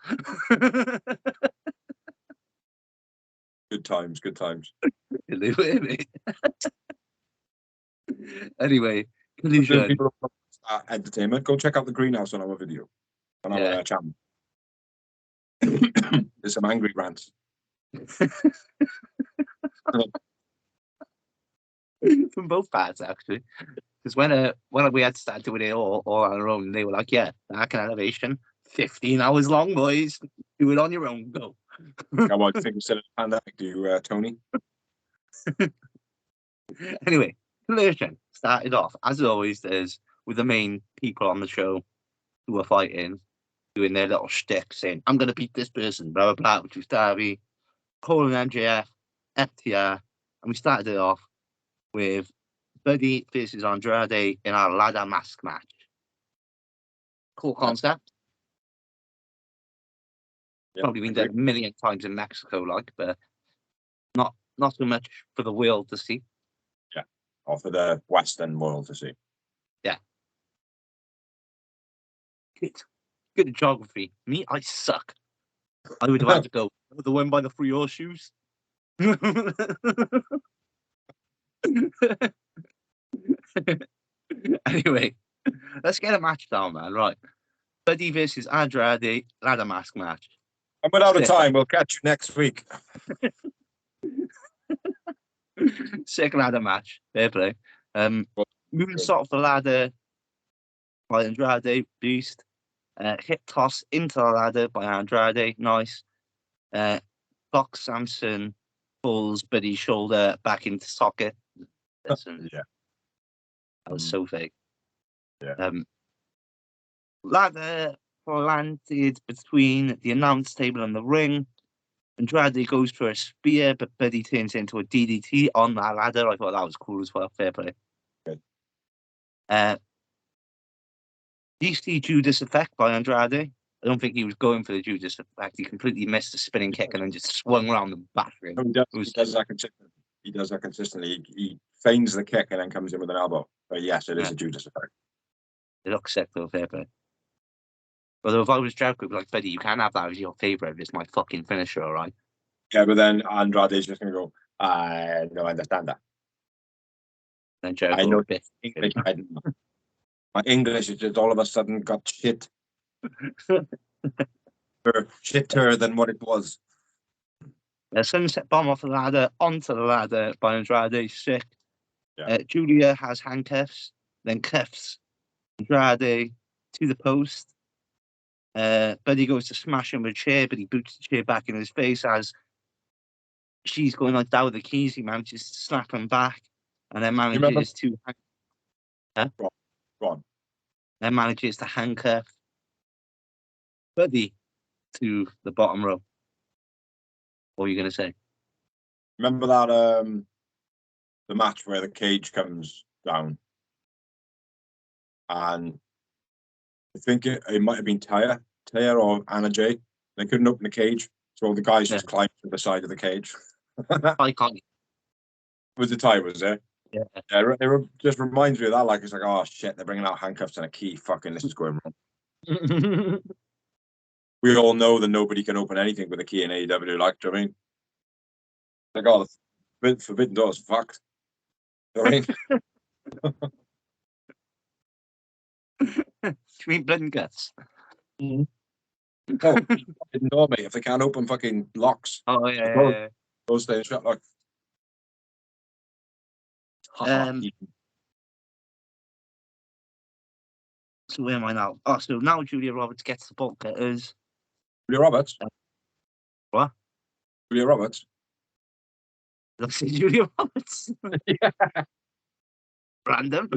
Good times, good times. Anyway, For Collision. people who entertainment, go check out the greenhouse on our video, on our channel. There's some angry rants. From both parts, actually. Because when we had to start doing it all on our own, they were like, yeah, back in elevation, 15 hours long, boys. Do it on your own. Go. Come on, think instead of pandemic, do you, Tony? Anyway, collision started off, as it always does, with the main people on the show who are fighting, doing their little shtick, saying, I'm going to beat this person, blah, blah, blah, which was Darby, Cole and MJF, FTR, and we started it off with Buddy versus Andrade in our ladder mask match. Cool concept. Yeah, Probably been done a million times in Mexico, like, but not so much for the world to see. Yeah, or for the Western world to see. Yeah. Good geography. Me, I suck. I would have had to go the one by the three horseshoes. Anyway, let's get a match down, man. Right. Buddy versus Andrade ladder mask match. I'm out of time. We'll catch you next week. Sick ladder match. Fair play. Moonsault off the ladder by Andrade. Beast. Hip toss into the ladder by Andrade. Nice. Fox Samson pulls Buddy's shoulder back into socket. Listen, Yeah. that was so fake. Yeah. Ladder planted between the announce table and the ring. Andrade goes for a spear, but Buddy turns into a DDT on that ladder. I thought that was cool as well. Fair play. Good. DC Judas effect by Andrade. I don't think he was going for the Judas effect. He completely missed the spinning kick and then just swung around and battered him. He does that consistently. He does that consistently. He feigns the kick and then comes in with an elbow. But yes, it is a Judas effect. It looks sick though, fair play. Although if I was Jericho, I'd be like, Buddy, you can't have that as your favourite. It's my fucking finisher, all right? Yeah, but then Andrade's just going to go, I don't understand that. Then Jericho, I know English. My English is just all of a sudden got shit. Shitter than what it was. A sunset bomb off the ladder, onto the ladder by Andrade, sick. Yeah. Julia has handcuffs, then cuffs Andrade to the post. Buddy goes to smash him with a chair, but he boots the chair back in his face as she's going like that with the keys. He manages to slap him back and then manages to Go on. Then manages to handcuff Buddy to the bottom row. What are you going to say? Remember that the match where the cage comes down, and I think it might have been Taya or Anna Jay. They couldn't open the cage, so the guys just climbed to the side of the cage. Iconic. Was it Taya? Was there? Yeah. It just reminds me of that. Like it's like, oh shit, they're bringing out handcuffs and a key. Fucking, this is going wrong. We all know that nobody can open anything with a key in AEW. Like, do you know what I mean? Like, oh, the forbidden doors fucked. Do you know what I mean? You mean blood and guts? Oh, forbidden door, mate. If they can't open fucking locks, Oh yeah. those stay shut. Like, so where am I now? Oh, so now Julia Roberts gets the bolt cutters. Julia Roberts. What? Julia Roberts. Did I say Julia Roberts? Yeah. Random.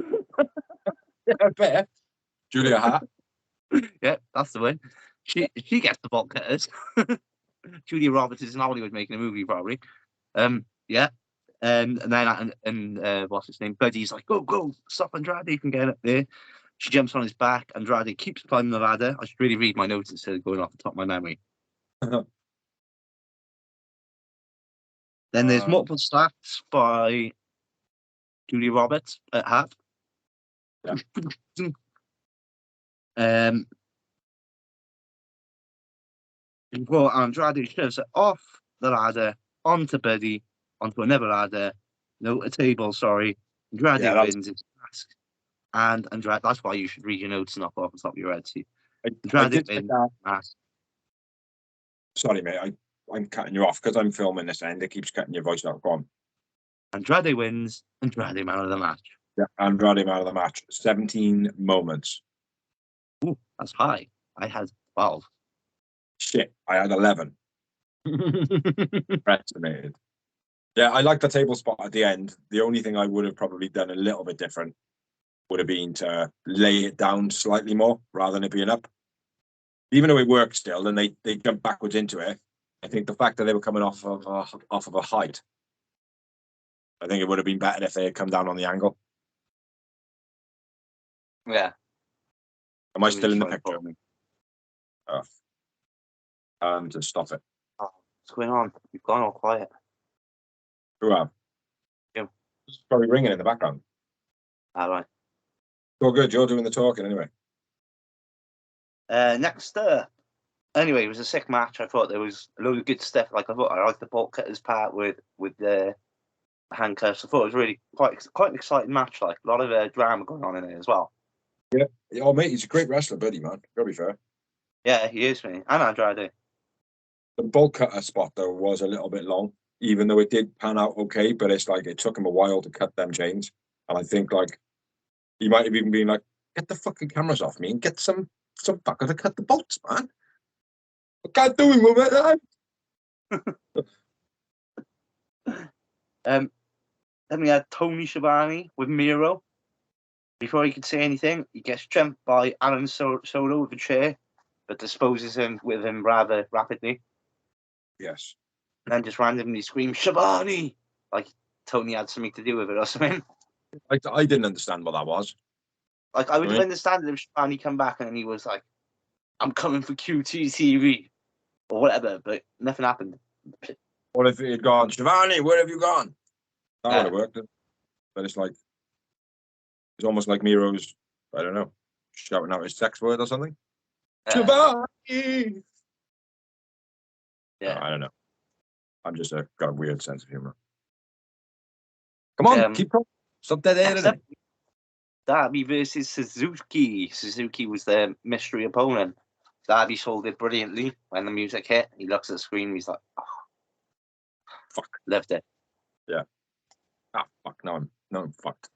Yeah, I bet. Julia Hart. Yeah, that's the one. She gets the bolt cutters. Julia Roberts is in Hollywood making a movie, probably. Yeah. And then what's his name? Buddy's like, go, stop Andrade, you can get up there. She jumps on his back. Andrade keeps climbing the ladder. I should really read my notes instead of going off the top of my memory. Then there's multiple slaps by Julia Roberts at half. Yeah. Well, Andrade shoves it off the ladder onto Buddy, onto another ladder, no, a table, sorry. Andrade wins his mask. And Andrade, that's why you should read your notes and not go off the top of your head. See. Andrade wins mask. Sorry, mate. I'm cutting you off because I'm filming this and it keeps cutting your voice out. Go on. Andrade wins. Andrade man of the match. Yeah, Andrade man of the match. 17 moments. Ooh, that's high. I had 12. Shit, I had 11. Estimated. Yeah, I like the table spot at the end. The only thing I would have probably done a little bit different would have been to lay it down slightly more rather than it being up. Even though it worked still, and they jumped backwards into it. I think the fact that they were coming off of a height, I think it would have been better if they had come down on the angle. Yeah. Am I still in the picture? Follow me. To stop it. Oh, what's going on? You've gone all quiet. Who am? You. It's probably ringing in the background. All right. All good. You're doing the talking anyway. Next up. Anyway, it was a sick match. I thought there was a load of good stuff. Like I liked the bolt cutters part with the handcuffs. I thought it was really quite an exciting match. Like a lot of drama going on in it as well. Yeah. Oh mate, he's a great wrestler, buddy, man. Gotta be fair. Yeah, he is, me. And Andrade. The bolt cutter spot though was a little bit long, even though it did pan out okay. But it's like it took him a while to cut them chains, and I think like he might have even been like, "Get the fucking cameras off me and get some fucker to cut the bolts, man. I can't do it with it." Then we had Tony Schiavone with Miro. Before he could say anything, he gets jumped by Alan Solo with a chair, but disposes him with him rather rapidly. Yes. And then just randomly screams, Schiavone! Like Tony had something to do with it or something. I didn't understand what that was. Like, I would have understood if Schiavone come back and he was like, I'm coming for QTTV or whatever, but nothing happened. What if it had gone, Schiavone, where have you gone? That would have worked. But it's like, it's almost like Miro's, I don't know, shouting out his sex word or something. Schiavone! Yeah. No, I don't know. I'm just got a weird sense of humor. Come on, keep going. Stop dead air. Darby versus Suzuki. Suzuki was the mystery opponent. Darby sold it brilliantly when the music hit. He looks at the screen. He's like, "Oh, fuck, loved it." Yeah. Ah, fuck. No, I'm fucked.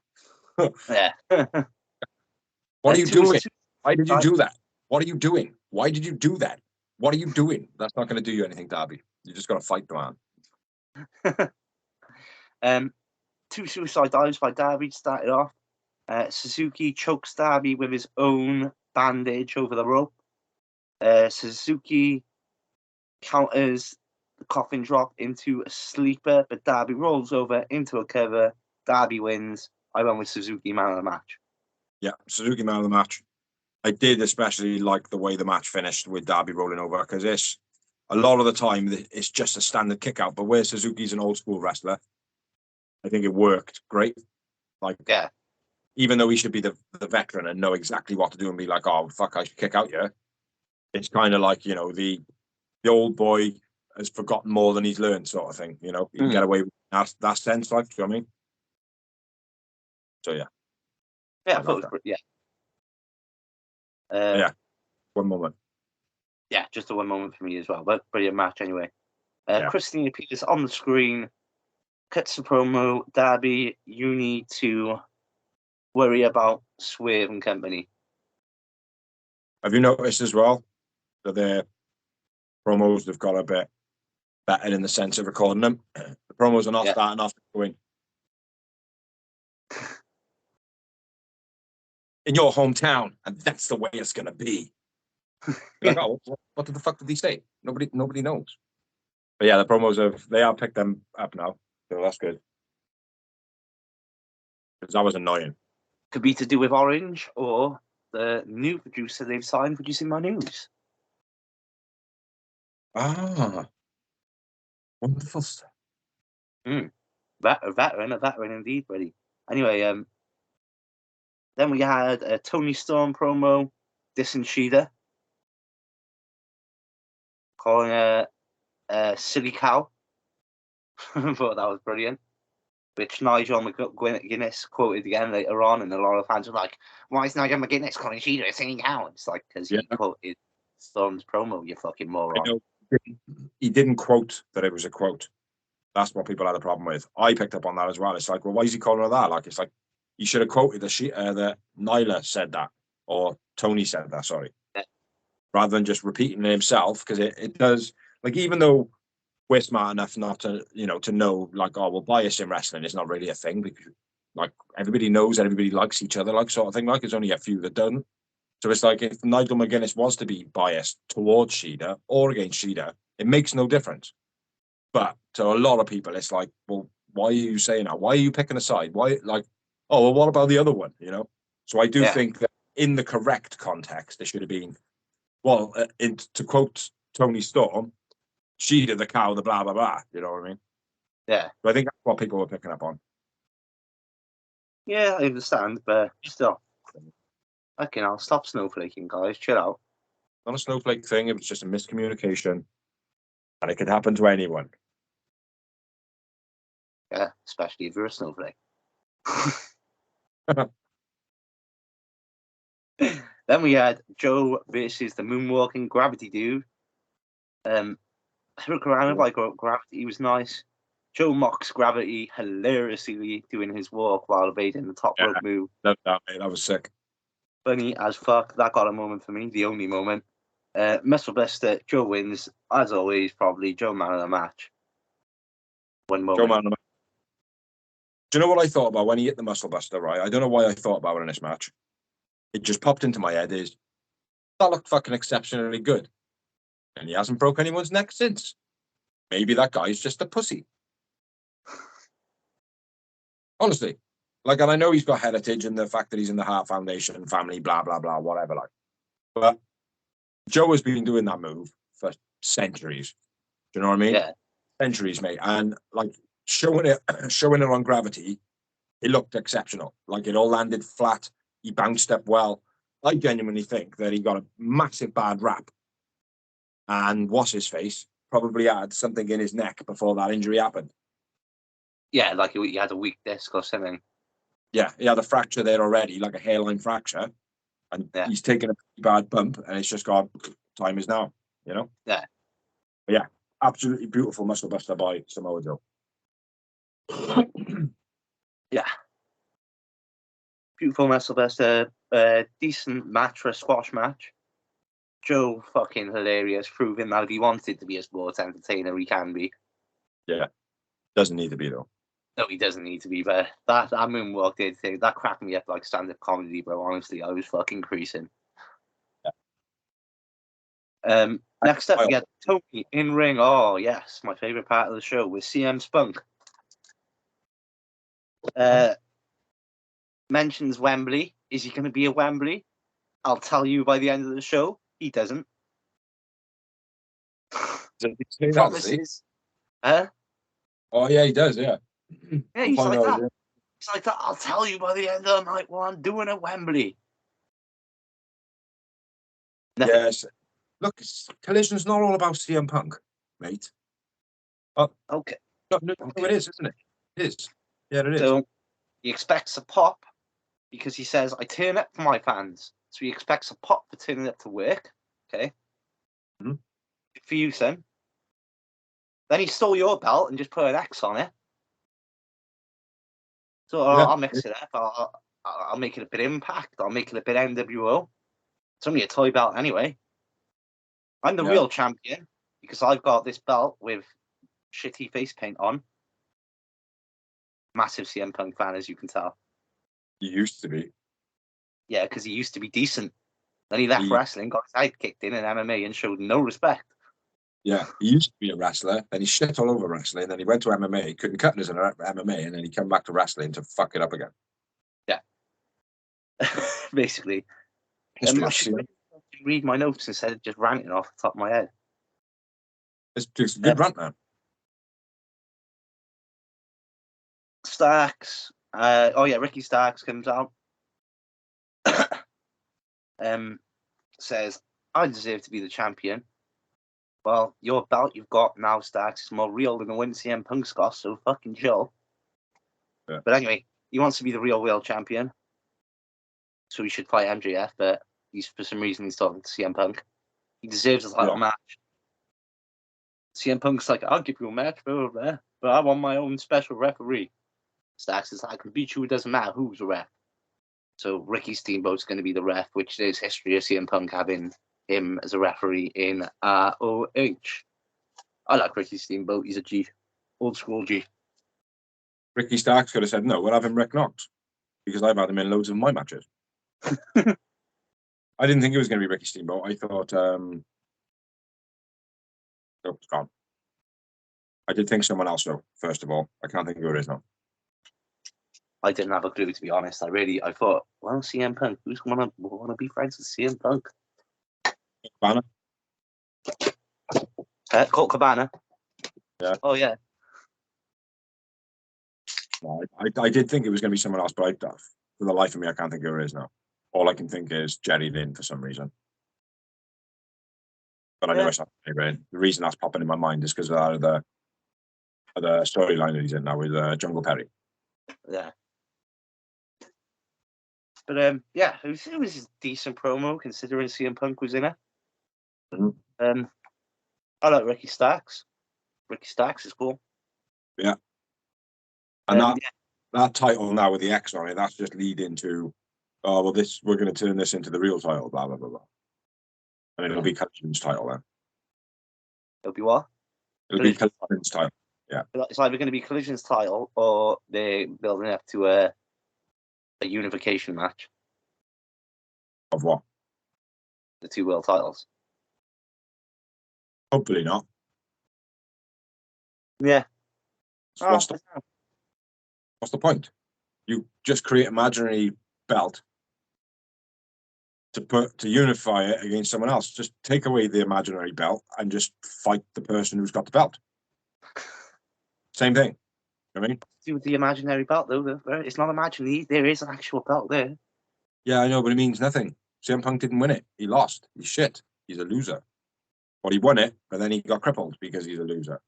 Yeah. What are you doing? Why did you do that? What are you doing? Why did you do that? What are you doing? That's not going to do you anything, Darby. You just got to fight the man. 2 suicide dives by Darby started off. Suzuki chokes Darby with his own bandage over the rope. Suzuki counters the coffin drop into a sleeper, but Darby rolls over into a cover. Darby wins. I went with Suzuki man of the match. Yeah, Suzuki man of the match. I did especially like the way the match finished with Darby rolling over, because it's a lot of the time it's just a standard kick out, but where Suzuki's an old school wrestler, I think it worked great. Like, yeah, even though he should be the veteran and know exactly what to do and be like, oh fuck, I should kick out here. It's kind of like, you know, the old boy has forgotten more than he's learned, sort of thing. You know, you can get away with that sense, like, do you know what I mean? So yeah, I thought it was yeah, one moment. Yeah, just a one moment for me as well, but brilliant match anyway. Christina Peters on the screen, cuts the promo. Darby, you need to worry about Swerve and company. Have you noticed as well that their promos have got a bit better in the sense of recording them? The promos are not starting off going, in your hometown, and that's the way it's going to be. Like, oh, what the fuck did he say? Nobody knows. But yeah, the promos they have picked them up now, so that's good. Because that was annoying. Could be to do with Orange or the new producer they've signed producing my news. Ah, wonderful stuff. A veteran indeed, buddy. Anyway, then we had a Tony Storm promo, dissing Sheeta, calling her a silly cow. I thought that was brilliant. Which Nigel McGuinness quoted again later on, and a lot of fans were like, "Why is Nigel McGuinness calling Sheeta a silly cow?" It's like, because he quoted Storm's promo, you fucking moron. He didn't quote that it was a quote. That's what people had a problem with. I picked up on that as well. It's like, well, why is he calling her that? Like, it's like, you should have quoted that Nyla said that, or Tony said that, sorry, rather than just repeating it himself, because it does, like, even though we're smart enough not to, to know, like, oh, well, bias in wrestling is not really a thing, because, like, everybody knows that everybody likes each other, like, sort of thing. Like, there's only a few that don't. So it's like, if Nigel McGuinness was to be biased towards Shida or against Shida, it makes no difference. But to a lot of people, it's like, well, why are you saying that? Why are you picking a side? Why, like, oh, well, what about the other one? So I do think that in the correct context, there should have been, well, to quote Tony Storm, Shida the cow, the blah blah blah. You know what I mean? Yeah. So I think that's what people were picking up on. Yeah, I understand, but still, okay, I'll stop snowflaking, guys. Chill out. Not a snowflake thing. It was just a miscommunication, and it could happen to anyone. Yeah, especially if you're a snowflake. Then we had Joe versus the moonwalking gravity dude. Surrounded by gravity was nice. Joe mocks gravity hilariously doing his walk while evading the top rope move. That was sick. Funny as fuck. That got a moment for me, the only moment. Muscle Buster, Joe wins, as always, probably Joe man of the match. One moment. Joe man of the match. Do you know what I thought about when he hit the Muscle Buster, right? I don't know why I thought about it in this match. It just popped into my head is, that looked fucking exceptionally good. And he hasn't broke anyone's neck since. Maybe that guy's just a pussy. Honestly. Like, and I know he's got heritage and the fact that he's in the Hart Foundation, family, blah, blah, blah, whatever, like. But Joe has been doing that move for centuries. Do you know what I mean? Yeah. Centuries, mate. And, like, showing it on gravity, it looked exceptional. Like, it all landed flat. He bounced up well. I genuinely think that he got a massive bad rap. And what's his face probably had something in his neck before that injury happened. Yeah, like he had a weak disc or something. Yeah, he had a fracture there already, like a hairline fracture. And he's taken a pretty bad bump, and it's just gone, time is now, Yeah. But yeah, absolutely beautiful muscle buster by Samoa Joe. Yeah. Beautiful muscle buster. Decent match for a squash match. Joe fucking hilarious, proving that if he wanted to be a sports entertainer, he can be. Yeah. Doesn't need to be, though. No, he doesn't need to be, but that moonwalk did thing, that cracked me up like stand-up comedy, bro. Honestly, I was fucking creasing. Yeah. Next up, we got Tony in ring. Oh, yes, my favorite part of the show with CM Spunk. Mentions Wembley. Is he going to be at Wembley? I'll tell you by the end of the show. He doesn't. Promises. Huh? Oh, yeah, he does, yeah. Yeah, he's like that. He's like that. I'll tell you by the end of the night what I'm doing at Wembley. Nothing. Yes. Look, Collision's not all about CM Punk, mate. Okay. No, it is, isn't it? It is. Yeah, it is. So he expects a pop because he says, I turn up for my fans. So he expects a pop for turning up to work. Okay. Mm-hmm. Good for you, son. Then he stole your belt and just put an X on it. So I'll mix it up. I'll make it a bit Impact. I'll make it a bit NWO. It's only a toy belt anyway. I'm the real champion because I've got this belt with shitty face paint on. Massive CM Punk fan, as you can tell. He used to be. Yeah, because he used to be decent. Then he left wrestling, got his head kicked in MMA and showed no respect. Yeah, he used to be a wrestler, then he shit all over wrestling, then he went to MMA, couldn't cut his MMA, and then he came back to wrestling to fuck it up again. Yeah. Basically. I should read my notes instead of just ranting off the top of my head. It's a good rant, man. Starks. Ricky Starks comes out. Says, I deserve to be the champion. Well, your belt you've got now, Starks, is more real than the win CM Punk's got, so fucking chill. Yeah. But anyway, he wants to be the real world champion. So he should fight MJF, but for some reason he's talking to CM Punk. He deserves a title match. CM Punk's like, I'll give you a match, blah, blah, blah, but I want my own special referee. Stacks is like, I can beat you, it doesn't matter who's the ref. So Ricky Steamboat's going to be the ref, which there's history of CM Punk having him as a referee in ROH. I like Ricky Steamboat, he's a G. Old school G. Ricky Starks could have said, no, we'll have him Rick Knox, because I've had him in loads of my matches. I didn't think it was going to be Ricky Steamboat. I thought, oh, it's gone. I did think someone else, though, first of all. I can't think who it is now. I didn't have a clue, to be honest. I thought, well, CM Punk, who's going to want to be friends with CM Punk? Banner? Colt Cabana. Yeah. Oh, yeah. No, I did think it was going to be someone else, but for the life of me, I can't think who it is now. All I can think is Jerry Lynn for some reason. But I never saw anyway. The reason that's popping in my mind is because of the storyline that he's in now with Jungle Perry. Yeah. But yeah, it was a decent promo considering CM Punk was in it. Mm-hmm. I like Ricky Starks. Ricky Starks is cool. Yeah. And that title now with the X on it, that's just leading to, oh well, we're going to turn this into the real title, blah blah blah blah, and it'll be Collision's title then. It'll be what? It'll be Collision's title. Yeah. It's either going to be Collision's title or they're building up to a unification match. Of what? The two world titles. Hopefully not. Yeah. So what's the point? You just create an imaginary belt to unify it against someone else. Just take away the imaginary belt and just fight the person who's got the belt. Same thing. I mean, do with the imaginary belt though. It's not imaginary. There is an actual belt there. Yeah, I know, but it means nothing. CM Punk didn't win it. He lost. He's shit. He's a loser. Well, he won it, but then he got crippled because he's a loser.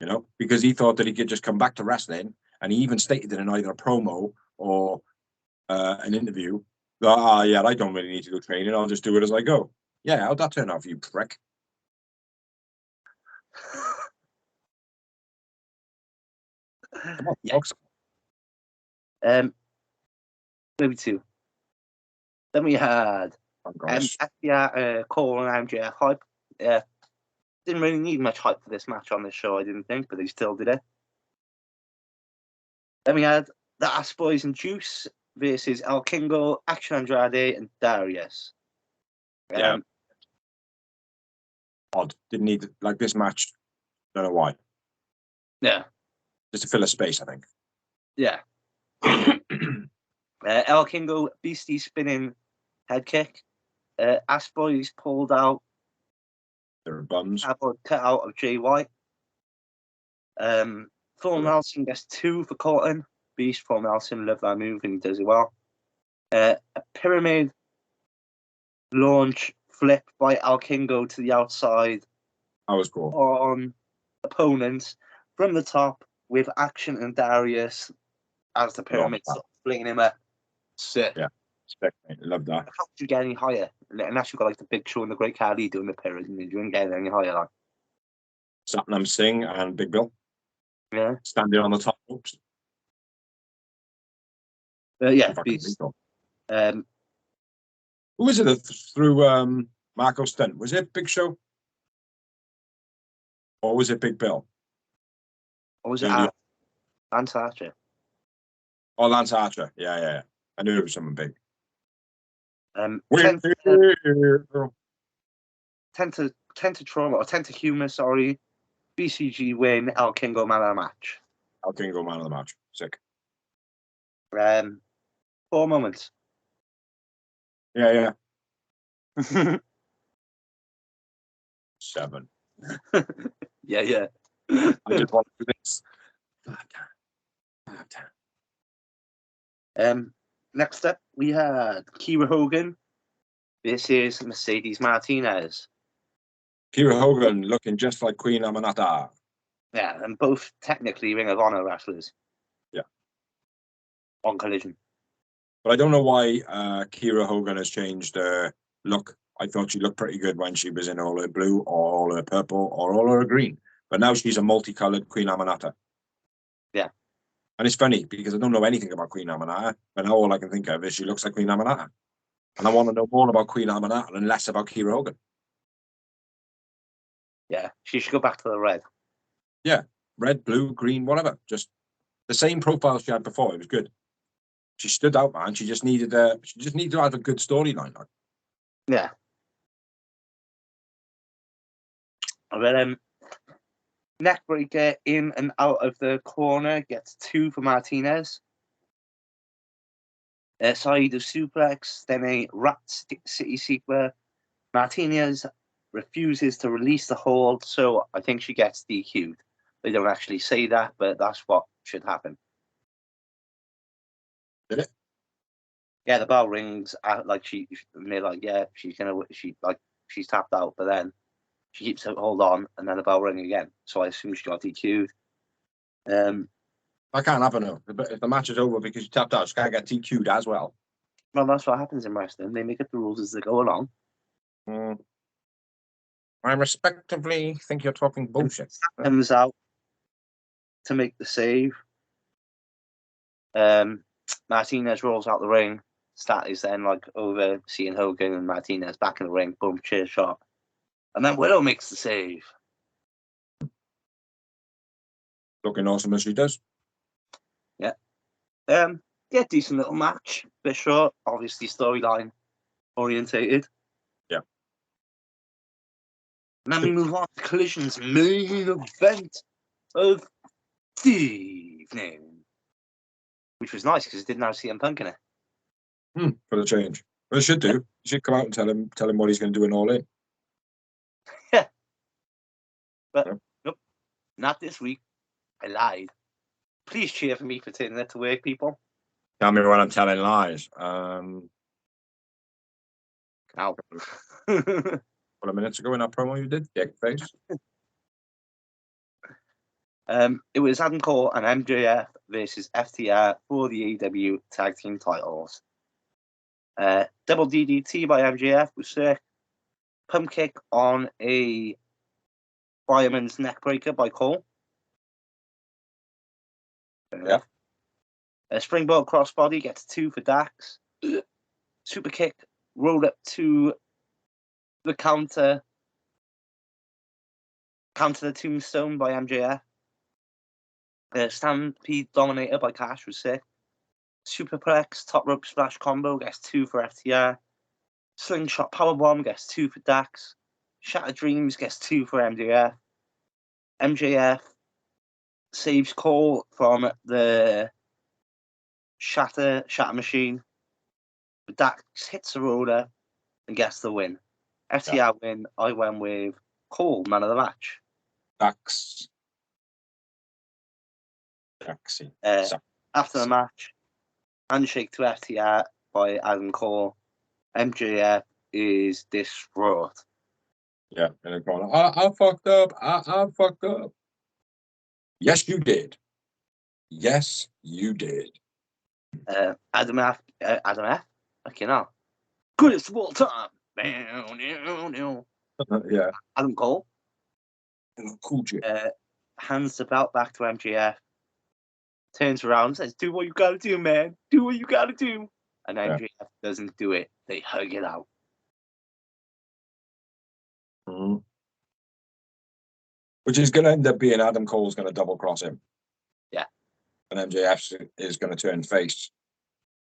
You know, because he thought that he could just come back to wrestling, and he even stated it in either a promo or an interview that, yeah, I don't really need to do training. I'll just do it as I go. Yeah, how'd that turn out for you, prick? Come on, Yeah. folks. Maybe two. Then we had Congress. Cole and MJF hype. Yeah. Didn't really need much hype for this match on this show, I didn't think, but they still did it. Then we had the Ass Boys and Juice versus El Kingo, Action Andrade, and Darius. Yeah. Odd. Didn't need, like, this match. Don't know why. Yeah. Just to fill a space, I think. Yeah. El Kingo, beastie spinning head kick. Ass Boys pulled out. They're bums. Cut out of Jay White. Full Nelson gets 2 for Colton. Beast Full Nelson, love that move and he does it well. A pyramid launch flip by Al Kingo to the outside. That was cool. On opponents from the top with Action and Darius as the pyramid flinging him up. Sick. Yeah. Love that. How could you get any higher? Unless you've got like the Big Show and the Great Khali doing the pyramid, you didn't get any higher. Like. Satnam Singh and Big Bill. Yeah. Standing on the top ropes. Yeah, Beast. Who was it that threw Marco Stunt? Was it Big Show? Or was it Big Bill? Or was it Lance Archer? Oh, Lance Archer. Yeah. I knew it was someone big. Humor, sorry. BCG win, El Kingo man of the match. El Kingo man of the match. Sick. 4 moments. Yeah. 7. Yeah. I just want to do this. Next up, we had Kira Hogan. This is Mercedes Martinez. Kira Hogan looking just like Queen Amanata. Yeah, and both technically Ring of Honor wrestlers. Yeah. On Collision. But I don't know why Kira Hogan has changed her look. I thought she looked pretty good when she was in all her blue or all her purple or all her green. But now she's a multicolored Queen Amanata. Yeah. And it's funny because I don't know anything about Queen Amanata, but now all I can think of is she looks like Queen Amanata. And I want to know more about Queen Amanata and less about Kira Hogan. Yeah, she should go back to the red. Yeah. Red, blue, green, whatever. Just the same profile she had before. It was good. She stood out, man. She just needed to have a good storyline. Like. Yeah. But neckbreaker in and out of the corner gets 2 for Martinez. Side of suplex, then a rat city sleeper. Martinez refuses to release the hold, so I think she gets DQ'd. They don't actually say that, but that's what should happen. Did it? Yeah, the bell rings. And they're like, yeah, she's tapped out, but then she keeps her hold on, and then the bell ring again. So I assume she got DQ'd. I can't happen now. If the match is over because you tapped out, she can't get DQ'd as well. Well, that's what happens in wrestling. They make up the rules as they go along. I respectively think you're talking bullshit. Comes out to make the save. Martinez rolls out the ring. Stat is then over seeing Hogan and Martinez back in the ring. Boom, chair shot. And then Willow makes the save. Looking awesome as she does. Yeah. Decent little match. Bit short, obviously storyline orientated. Yeah. And then we move on to Collision's main event of the evening. Which was nice because it didn't have CM Punk in it. For the change. Well, it should do. You should come out and tell him what he's going to do in All In. Yeah. But nope, not this week. I lied. Please cheer for me for taking it to work, people. Tell me when I'm telling lies. Ow. A couple of minutes ago in that promo you did, dick face. It was Adam Cole and MJF versus FTR for the AEW tag team titles. Double DDT by MJF was sick. Pump kick on a fireman's neckbreaker by Cole. Yeah. A springboard crossbody gets 2 for Dax. Super kick rolled up to the counter the tombstone by MJF. Stampede Dominator by Cash was sick. Superplex top rope splash combo gets 2 for FTR. Slingshot powerbomb gets 2 for Dax. Shattered Dreams gets 2 for MJF. MJF saves Cole from the shatter machine. Dax hits the roller and gets the win. FTR win. I went with Cole, man of the match. Daxy. After the match, handshake to FTR by Adam Cole. MJF is distraught. Yeah, in the corner. I fucked up. I fucked up. Yes, you did. Yes, you did. Adam F. Okay, now. Greatest of all time. No. Yeah. Adam Cole. Cool shit. Hands the belt back to MJF. Turns around and says, do what you gotta do, man. Do what you gotta do. And MJF doesn't do it. They hug it out. Which is going to end up being Adam Cole's going to double cross him. Yeah. And MJF is going to turn face.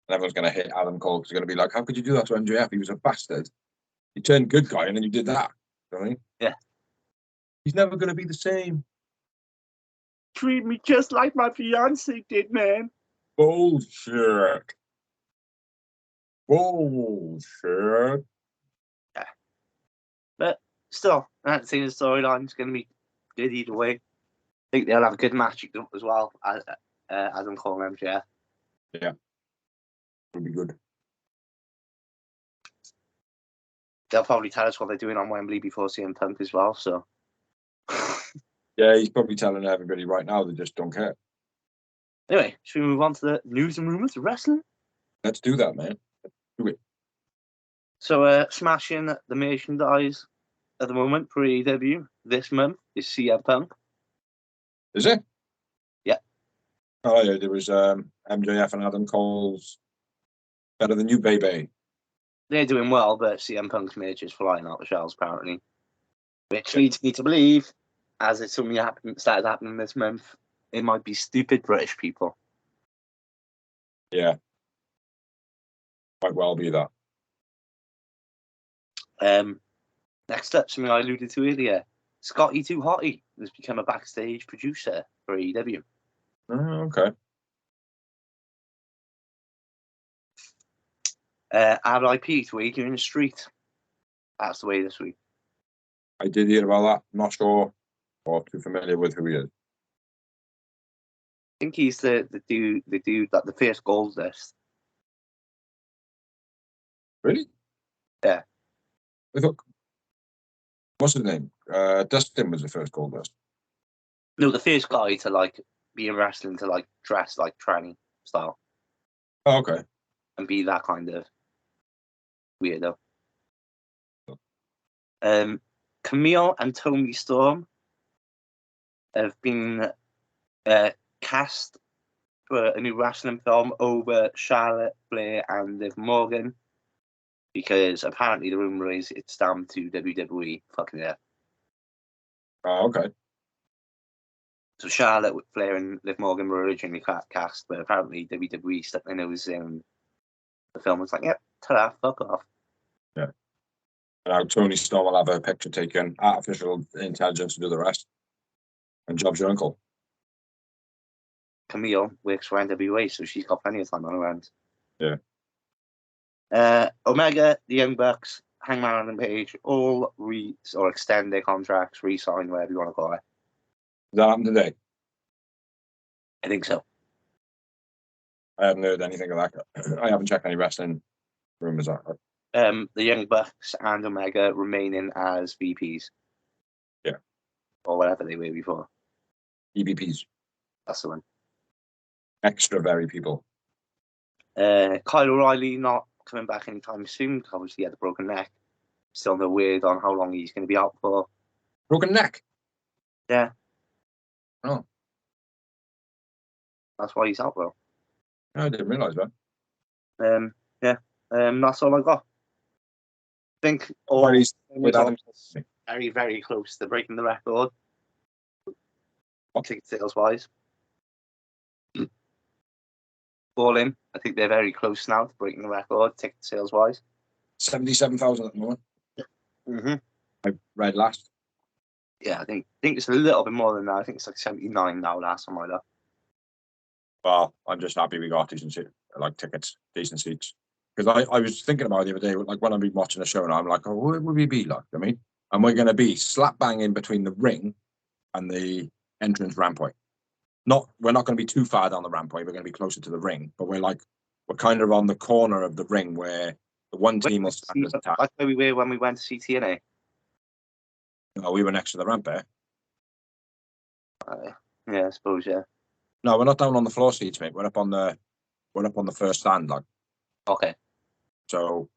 And everyone's going to hit Adam Cole because they're going to be like, how could you do that to MJF? He was a bastard. You turned good guy and then you did that. You know what I mean? Yeah. He's never going to be the same. Treat me just like my fiance did, man. Bullshit. Bullshit. Yeah. But still, I haven't seen the storyline. It's going to be good either way. I think they'll have a good match as well, Adam Cole and MJF. Yeah. It'll be good. They'll probably tell us what they're doing on Wembley before CM Punk as well, so. Yeah, he's probably telling everybody right now they just don't care. Anyway, should we move on to the news and rumours of wrestling? Let's do that, man. Do it. So, smashing the merchandise at the moment for AEW this month is CM Punk. Is it? Yeah. Oh yeah, there was MJF and Adam Cole's Better Than You, Baby. They're doing well, but CM Punk's merch is flying out the shelves apparently, which leads me to believe, as it's something started happening this month, it might be stupid British people. Yeah. Might well be that. Next up, something I alluded to earlier, Scotty Too Hotty has become a backstage producer for AEW. Oh, okay. RIP to Adrian Street. That's the way this week. I did hear about that. Not sure or too familiar with who he is. I think he's the dude that the first gold list. Really? Yeah. I thought, what's his name? Dustin was the first Goldust. No, the first guy to like be in wrestling to like dress like tranny style Oh, okay. and be that kind of weirdo. Camille and Tony Storm have been cast for a new wrestling film over Charlotte Flair and Liv Morgan because apparently the rumor is it's down to WWE. Fucking yeah. Oh, okay. So Charlotte Flair and Liv Morgan were originally cast, but apparently WWE stuck their nose in the film. Was like, yep, ta-da, fuck off. Yeah. Now Tony Storm will have a picture taken, artificial intelligence to do the rest. And Job's your uncle. Camille works for NWA, so she's got plenty of time on her hands. Yeah. Omega, the Young Bucks, Hangman and Page all extend their contracts, re-sign, whatever you want to call it. Did that happen today? I think so. I haven't heard anything of that. I haven't checked any wrestling rumors out. The Young Bucks and Omega remaining as VPs. Yeah. Or whatever they were before. EVPs. That's the one. Extra very people. Kyle O'Reilly not coming back anytime soon. Obviously, he had a broken neck. Still no word on how long he's going to be out for. Broken neck? Yeah. Oh. That's why he's out, bro. I didn't realise that. Yeah. That's all I got. I think all with Adam. very, very close to breaking the record. Ticket sales wise. All in. I think they're very close now to breaking the record, ticket sales wise. 77,000 at the moment. Mm-hmm. I read last. Yeah, I think it's a little bit more than that. I think it's like 79 now, last time like that. Well, I'm just happy we got decent tickets, decent seats. Because I was thinking about it the other day, like when I've been watching the show now, I'm like, oh, what would we be like? I mean, and we're going to be slap bang in between the ring and the entrance rampway. We're not going to be too far down the rampway. We're going to be closer to the ring, but we're kind of on the corner of the ring where the one team will stand as attack. Like where we were when we went to CTNA. No, we were next to the ramp there. Yeah, I suppose, yeah. No, we're not down on the floor seats, mate. We're up on the first stand, like. Okay. So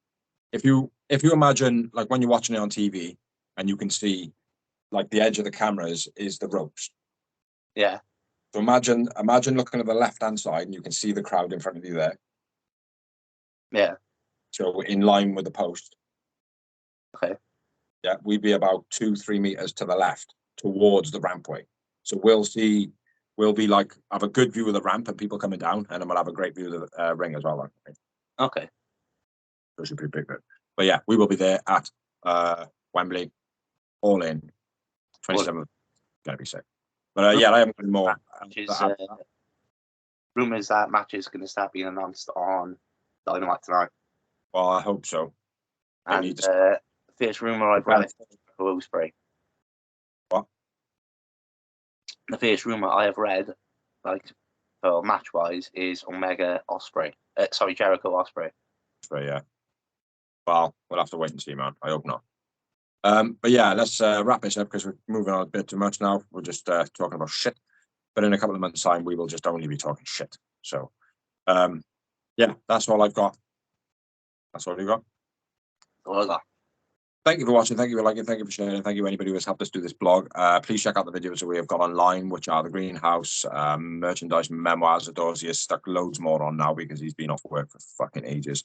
if you imagine like when you're watching it on TV and you can see like the edge of the cameras is the ropes. Yeah. So imagine looking at the left hand side and you can see the crowd in front of you there. Yeah. So in line with the post. Okay. Yeah, we'd be about 2-3 meters to the left towards the rampway. So we'll be like have a good view of the ramp and people coming down, and then we'll have a great view of the ring as well. Like. Okay. So it should be a big bit. But yeah, we will be there at Wembley, all in 27th. Gonna be sick. But yeah, I haven't got more. Rumors that match is going to start being announced on Dynamite tonight. Well, I hope so. And first rumor I've read for Ospreay. What? The first rumor I have read, like for match wise, is Omega Ospreay. Jericho Ospreay. But yeah. Well, we'll have to wait and see, man. I hope not. But yeah, let's wrap this up because we're moving on a bit too much now. We're just talking about shit. But in a couple of months' time, we will just only be talking shit. So, yeah, that's all I've got. That's all you got? All I got. Thank you for watching. Thank you for liking. Thank you for sharing. Thank you anybody who has helped us do this blog. Please check out the videos that we have got online, which are the greenhouse, merchandise, memoirs. Adorsey has stuck loads more on now because he's been off work for fucking ages.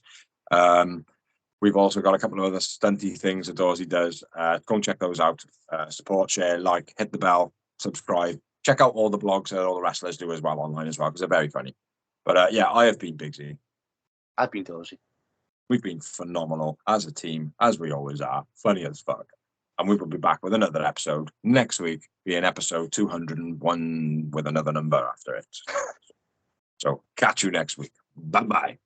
We've also got a couple of other stunty things that Adorsey does. Go and check those out. Support, share, like, hit the bell, subscribe. Check out all the blogs that all the wrestlers do as well online as well because they're very funny. But yeah, I have been Big Z. I've been Dorsey. We've been phenomenal as a team, as we always are. Funny as fuck. And we will be back with another episode next week, being episode 201 with another number after it. So catch you next week. Bye-bye.